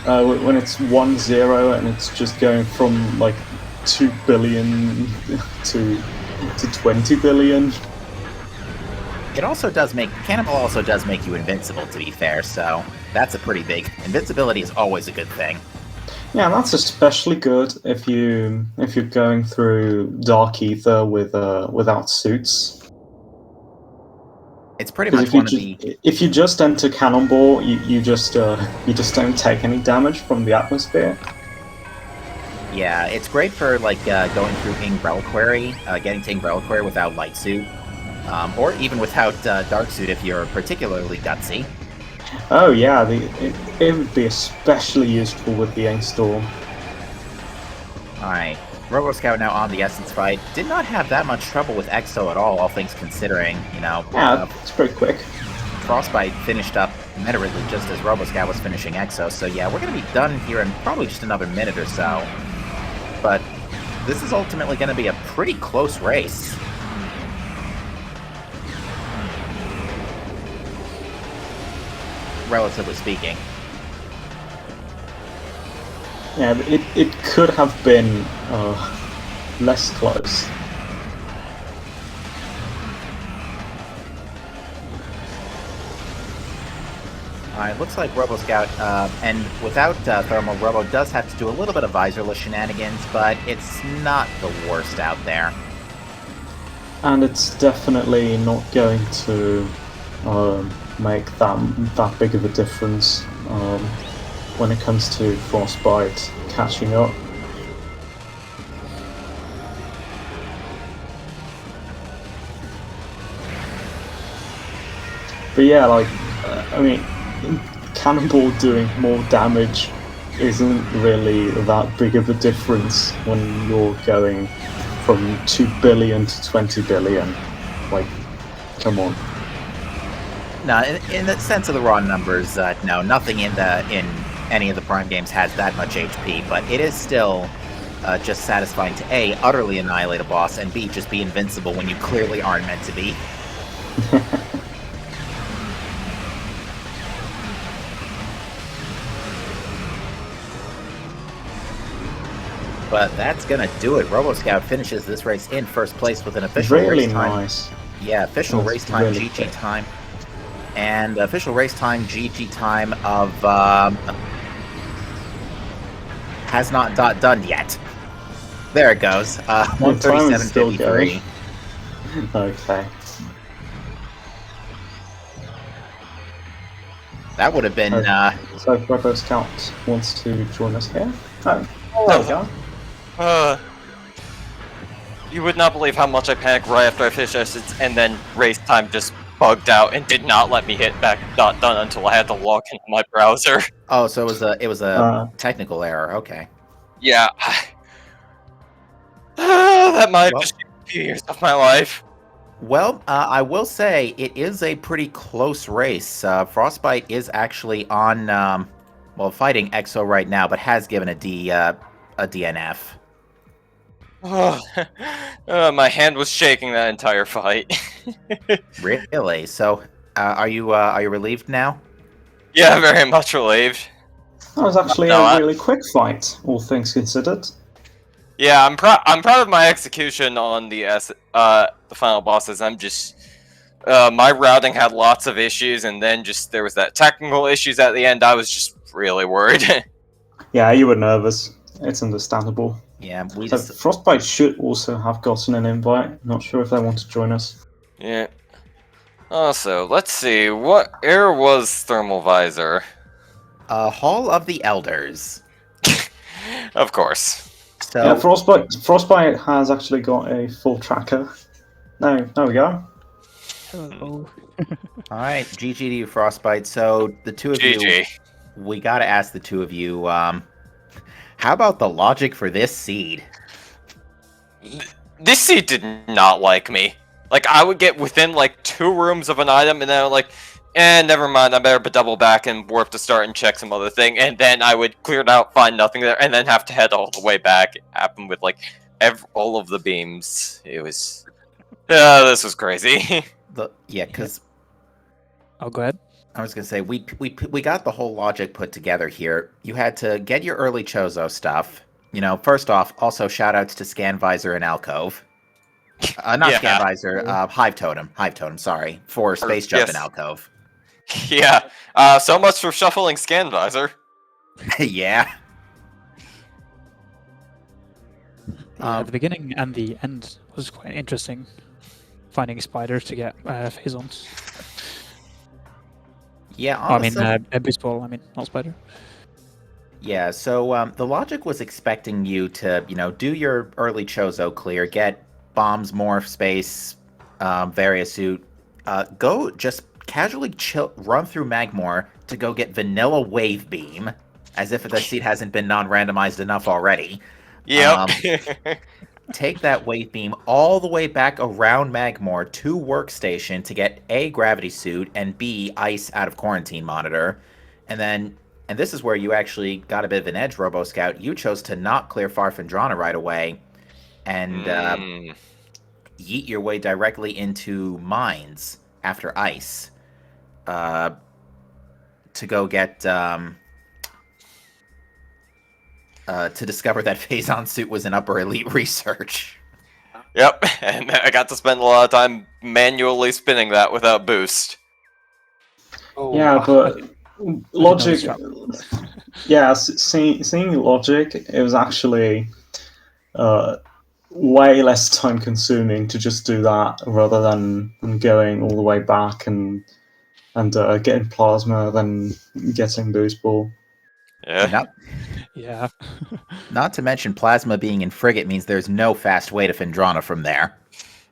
when it's 1-0 and it's just going from like 2 billion to 20 billion. It also does make Cannibal also does make you invincible, to be fair, so that's a pretty big invincibility is always a good thing. Yeah, that's especially good if you're going through Dark Ether without suits. It's pretty much one of the. If you just enter Cannonball, you just don't take any damage from the atmosphere. Yeah, it's great for like going through Ing Reliquary, getting to Ing Reliquary without Light Suit, or even without Dark Suit if you're particularly gutsy. Oh yeah, it would be especially useful with the Ing Storm. Alright, roboscout now on the Essence fight. Did not have that much trouble with Exo at all things considering, you know. Yeah, it's pretty quick. Frostbite finished up Metroid just as roboscout was finishing Exo, so yeah, we're going to be done here in probably just another minute or so. But this is ultimately going to be a pretty close race. Relatively speaking. Yeah, but it could have been less close. Alright, looks like roboscout, and without thermal, Robo does have to do a little bit of visorless shenanigans, but it's not the worst out there. And it's definitely not going to make that big of a difference when it comes to Frostbite catching up. But yeah, like, I mean, Cannonball doing more damage isn't really that big of a difference when you're going from 2 billion to 20 billion. Like, come on. No, in the sense of the raw numbers, no, nothing in any of the Prime games has that much HP, but it is still just satisfying to A, utterly annihilate a boss, and B, just be invincible when you clearly aren't meant to be. But that's gonna do it. RoboScout finishes this race in first place with an official really race time. Nice. Yeah, official That's race time, really GG quick. time. And official race time, GG time of has not done yet. There it goes. My time is still 137.53. Okay. That would have been So roboscout wants to join us here. Oh, there we go. You would not believe how much I panicked right after I finished Essence, and then race time just bugged out and did not let me hit back not done until I had to log into my browser. Oh, so it was a technical error. Okay. Yeah. That might Well- just be a few years of my life. Well, I will say it is a pretty close race. Frostbite is actually on, fighting Exo right now, but has given a DNF. My hand was shaking that entire fight. Really? So, are you relieved now? Yeah, very much relieved. That was actually a really quick fight, all things considered. Yeah, I'm proud of my execution on the final bosses. I'm just my routing had lots of issues, and then just there was that technical issues at the end. I was just really worried. Yeah, you were nervous. It's understandable. Yeah, So Frostbite should also have gotten an invite. Not sure if they want to join us. Yeah. Also, let's see. What era was Thermal Visor? Hall of the Elders. Of course. So Yeah, Frostbite has actually got a full tracker. No, there we go. Hello. all right, GG to you, Frostbite. So the two of you, GG. we got to ask the two of you. How about the logic for this seed? This seed did not like me. Like, I would get within, like, 2 rooms of an item, and then, like, and never mind, I better double back and warp to start and check some other thing, and then I would clear it out, find nothing there, and then have to head all the way back. It happened with like all of the beams. It was, this was crazy. Because Oh, go ahead. I was gonna say we got the whole logic put together here. You had to get your early Chozo stuff. You know, first off, also shout outs to Scanvisor and Alcove. Not Yeah. Scanvisor, Hive Totem, sorry, for Space Jump and Alcove. Yeah, so much for shuffling Scanvisor. Yeah. The beginning and the end was quite interesting. Finding spiders to get phase ons. Yeah, Oh, I mean, baseball. I mean, not spider. Yeah, so the logic was expecting you to, you know, do your early Chozo clear, get bombs, morph, space, various suit, go just casually run through Magmor to go get vanilla wave beam, as if the seat hasn't been non-randomized enough already. Yep. Take that wave beam all the way back around Magmor to Workstation to get A, gravity suit, and B, ice out of quarantine monitor. And then, and this is where you actually got a bit of an edge, Roboscout. You chose to not clear Fendrana right away and yeet your way directly into mines after ice to go get to discover that Phazon suit was in upper elite research. Yep, and I got to spend a lot of time manually spinning that without boost. Oh, Yeah, but logic. Strap. Yeah, seeing logic, it was actually way less time consuming to just do that rather than going all the way back and getting plasma, then getting boost ball. Yeah. Yeah. Not to mention plasma being in frigate means there's no fast way to Fendrana from there.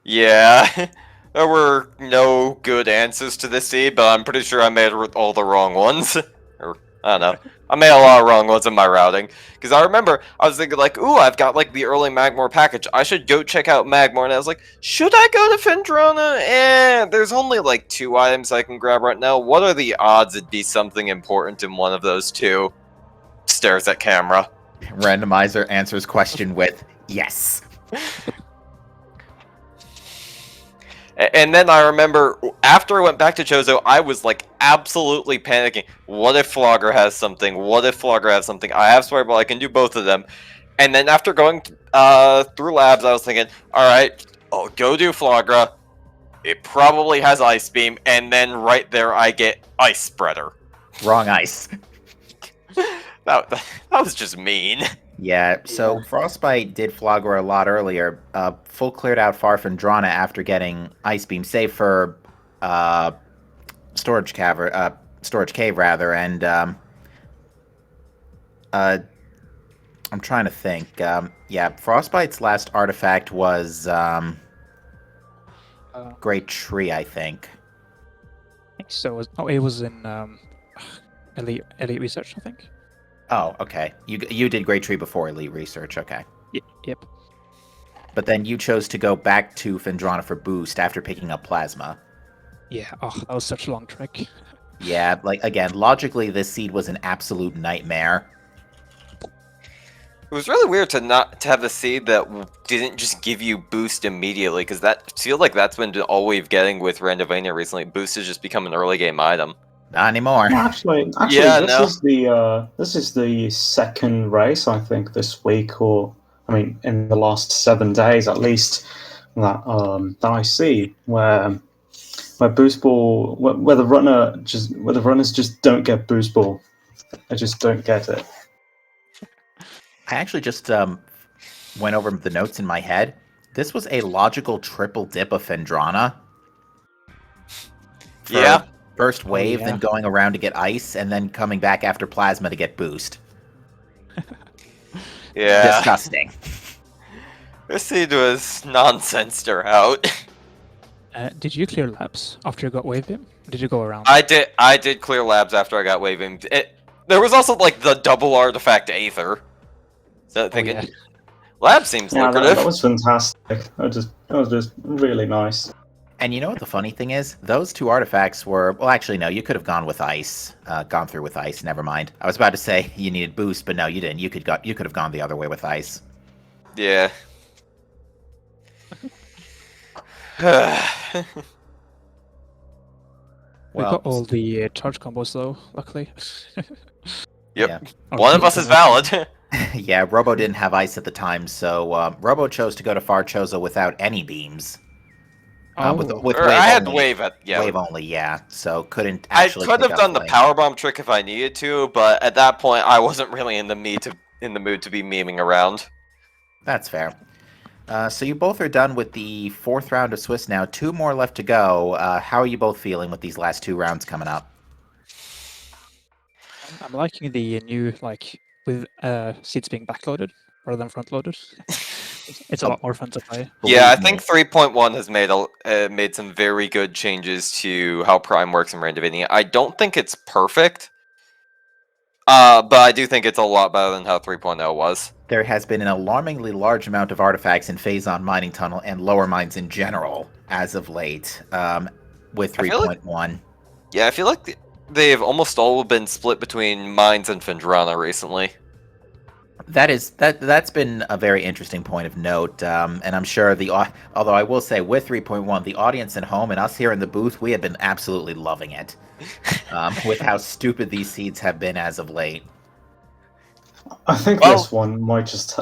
Yeah. There were no good answers to this seed, but I'm pretty sure I made all the wrong ones. Or, I don't know. I made a lot of wrong ones in my routing. Because I remember, I was thinking like, ooh, I've got like the early Magmor package. I should go check out Magmor. And I was like, should I go to Fendrana? There's only like 2 items I can grab right now. What are the odds it'd be something important in one of those 2? Stares at camera. Randomizer answers question with yes. And then I remember, after I went back to Chozo, I was like absolutely panicking. What if Flogger has something? What if Flogger has something? I have Swearball, I can do both of them. And then after going through labs, I was thinking, alright, I'll go do Flogger. It probably has Ice Beam, and then right there I get Ice Spreader. Wrong ice. That was just mean. Yeah, so Frostbite did Flogger a lot earlier. Full cleared out Fendrana after getting Ice Beam, save for Storage Cave rather, and I'm trying to think. Yeah, Frostbite's last artifact was Great Tree, I think. I think so. It was in Elite Research, I think. Oh, okay. You did Great Tree before Elite Research, okay. Yep. But then you chose to go back to Fendrana for boost after picking up Plasma. Yeah. Oh, that was such a long trek. Yeah, like again, logically, this seed was an absolute nightmare. It was really weird to have a seed that didn't just give you boost immediately, because I feel like that's been all we've getting with Randomizer recently. Boost has just become an early game item. Not anymore. Well, actually, Yeah, this is the second race I think this week, or I mean, in the last 7 days at least, that I see where boost ball, where the runners just don't get boost ball. I just don't get it. I actually just went over the notes in my head. This was a logical triple dip of Fendrana. Yeah. First wave, yeah. then going around to get ice, and then coming back after plasma to get boost. Yeah. Disgusting. This seed was nonsense throughout. Did you clear labs after you got wave beam? Did you go around? I did clear labs after I got waving. There was also like the double artifact Aether. So thinking, yeah. lab seems Yeah, lucrative. that was fantastic. That was just really nice. And you know what the funny thing is? Those two artifacts were... Well, actually, no. You could have gone with ice. Gone through with ice. Never mind. I was about to say you needed boost, but no, you didn't. You could have gone the other way with ice. Yeah. We Well, got all the charge combos though, luckily. Yep. Yeah. One of us is valid. Yeah, Robo didn't have ice at the time, so Robo chose to go to Farchozo without any beams. With Oh. with Or wave I had only. wave at Wave only, yeah. So couldn't I actually. could pick have up done the flame. powerbomb trick if I needed to, but at that point I wasn't really in the mood to be memeing around. That's fair. So you both are done with the 4th round of Swiss now. 2 more left to go. How are you both feeling with these last 2 rounds coming up? I'm liking the new, like, with seats being backloaded rather than front-loaded. It's a lot more fun to play. Yeah, I Believe think me. 3.1 has made some very good changes to how Prime works in Randomizer. I don't think it's perfect, but I do think it's a lot better than how 3.0 was. There has been an alarmingly large amount of artifacts in Phazon Mining Tunnel and lower mines in general as of late, with 3.1. Yeah, I feel like they've almost all been split between Mines and Fendrana recently. That's been a very interesting point of note, and I'm sure although I will say with 3.1, the audience at home and us here in the booth, we have been absolutely loving it, with how stupid these seeds have been as of late. I think this one might just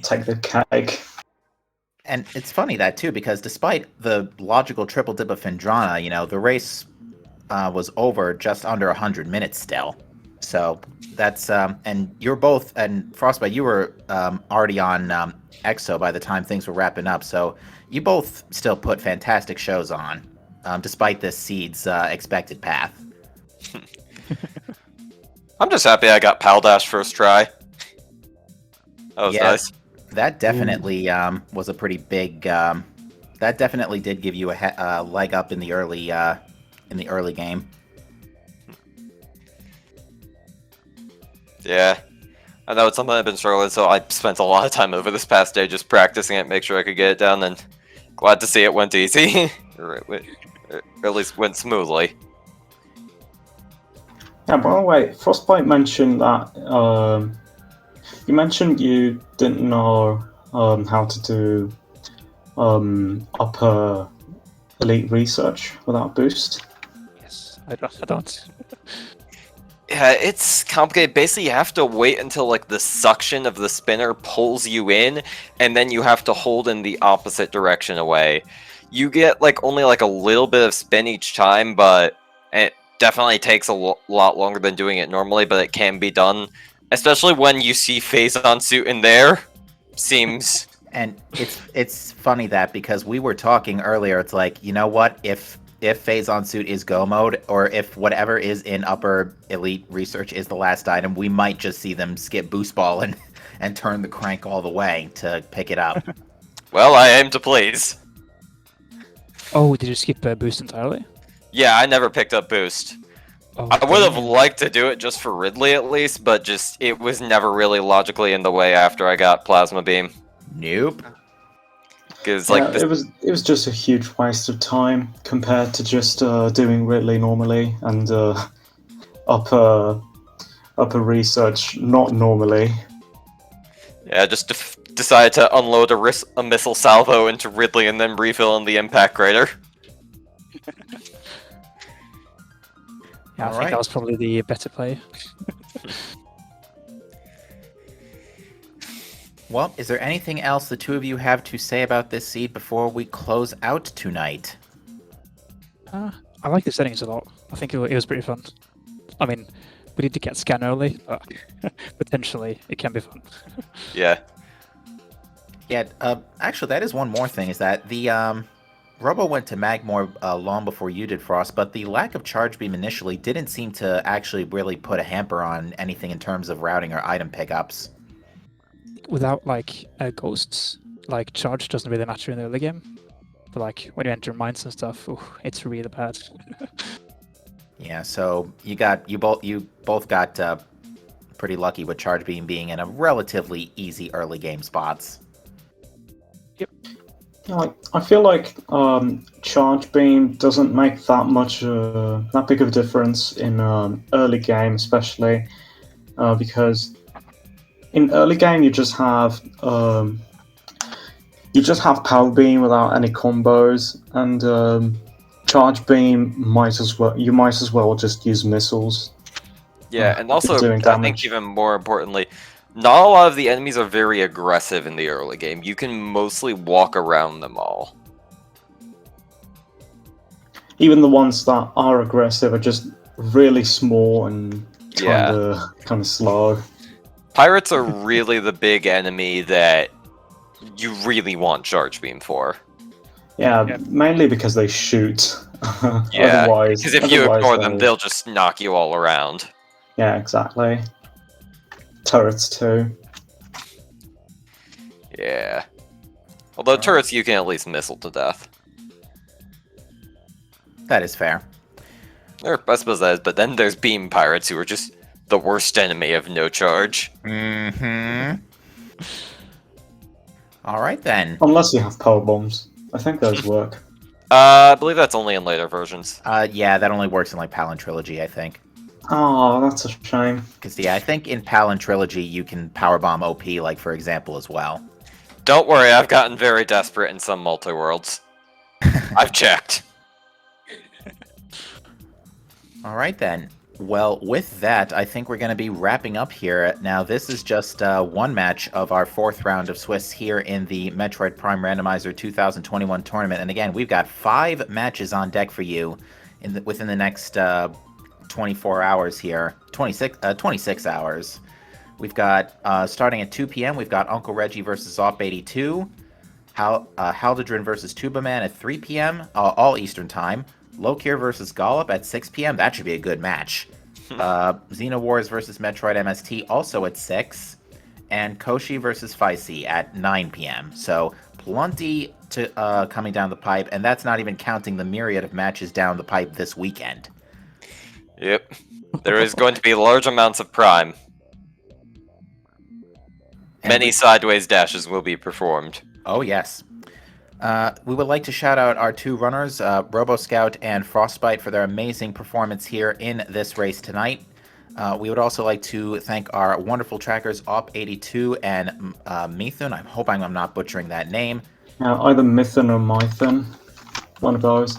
take the cake. And it's funny that too, because despite the logical triple dip of Fendrana, you know, the race was over just under 100 minutes still. So that's and you're both, and Frostbite, you were already on EXO by the time things were wrapping up. So you both still put fantastic shows on, despite this seed's expected path. I'm just happy I got Pal Dash first try. That was nice. That definitely was a pretty big. That definitely did give you a leg up in the early game. Yeah, I know it's something I've been struggling, so I spent a lot of time over this past day just practicing it, make sure I could get it down, and glad to see it went easy, or at least went smoothly. Yeah, by the way, Frostbite mentioned that you mentioned you didn't know how to do upper elite research without boost. Yes, I don't. Yeah, it's complicated. Basically, you have to wait until like the suction of the spinner pulls you in, and then you have to hold in the opposite direction away. You get like only like a little bit of spin each time, but it definitely takes a lot longer than doing it normally, but it can be done. Especially when you see Phazon suit in there. Seems... And it's funny that, because we were talking earlier, it's like, you know what, if Phazon suit is go mode, or if whatever is in upper elite research is the last item, we might just see them skip boost ball and turn the crank all the way to pick it up. Well, I aim to please. Oh, did you skip boost entirely? Yeah, I never picked up boost. Oh, I would have liked to do it just for Ridley at least, but just it was never really logically in the way after I got Plasma Beam. Nope. Because Yeah, it was just a huge waste of time compared to just doing Ridley normally and upper research not normally. Yeah, just decided to unload a missile salvo into Ridley and then refill in the impact crater. Yeah, I think that was probably the better play. Well, is there anything else the two of you have to say about this seed before we close out tonight? I like the settings a lot. I think it was pretty fun. I mean, we need to get scan early, but potentially it can be fun. Yeah. Yeah, actually, that is one more thing, is that the Robo went to Magmore long before you did, Frost, but the lack of charge beam initially didn't seem to actually really put a hamper on anything in terms of routing or item pickups. Without like ghosts, like charge doesn't really matter in the early game. But like when you enter mines and stuff, it's really bad. Yeah, so you both got pretty lucky with charge beam being in a relatively easy early game spots. Yep. Like, I feel like charge beam doesn't make that big of a difference in early game, especially because in early game you just have power beam without any combos, and charge beam you might as well just use missiles. Yeah, and also, doing I think damage. even more importantly, not a lot of the enemies are very aggressive in the early game. You can mostly walk around them all. Even the ones that are aggressive are just really small and kind of slow. Pirates are really the big enemy that you really want Charge Beam for. Yeah, mainly because they shoot. Yeah, otherwise, because if you ignore them, they- they'll just knock you all around. Yeah, exactly. Turrets too. Yeah. Although turrets you can at least missile to death. That is fair. Or, I suppose that is, but then there's beam pirates who are just the worst enemy of no charge. Mm-hmm. All right then. Unless you have power bombs. I think those work. I believe that's only in later versions. Yeah, that only works in like Palin Trilogy, I think. Oh, that's a shame. Because yeah, I think in Palin Trilogy you can powerbomb OP, like for example, as well. Don't worry, I've gotten very desperate in some multi-worlds. I've checked. All right then. Well, with that, I think we're going to be wrapping up here. Now, this is just one match of our 4th round of Swiss here in the Metroid Prime Randomizer 2021 tournament. And again, we've got 5 matches on deck for you within the next 24 hours here. 26 hours. We've got, starting at 2 p.m., we've got Uncle Reggie versus Op82. Haldadrin versus Tubaman at 3 p.m., all Eastern Time. Lokir versus Gollop at 6 p.m. That should be a good match. Xeno Wars versus Metroid MST also at 6. And Koshi versus Faisi at 9 p.m. So plenty to coming down the pipe, and that's not even counting the myriad of matches down the pipe this weekend. Yep. There is going to be large amounts of Prime. Many sideways dashes will be performed. Oh, yes. We would like to shout out our 2 runners, roboscout and Froztbite, for their amazing performance here in this race tonight. We would also like to thank our wonderful trackers, Op82 and Methun. I'm hoping I'm not butchering that name. Either Mython or Mython. One of those.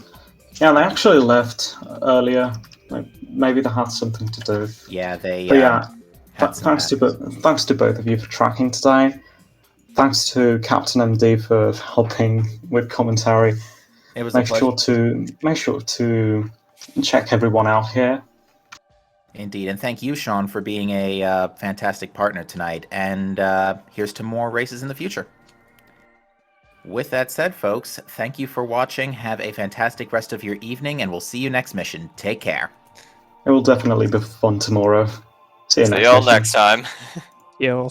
Yeah, they actually left earlier. Like, maybe they had something to do. Yeah, they But yeah, had some thanks to both of you for tracking today. Thanks to Captain MD for helping with commentary. It was make sure to check everyone out here. Indeed, and thank you, Sean, for being a fantastic partner tonight. And here's to more races in the future. With that said, folks, thank you for watching. Have a fantastic rest of your evening, and we'll see you next mission. Take care. It will definitely be fun tomorrow. See you See y'all next time. Yo.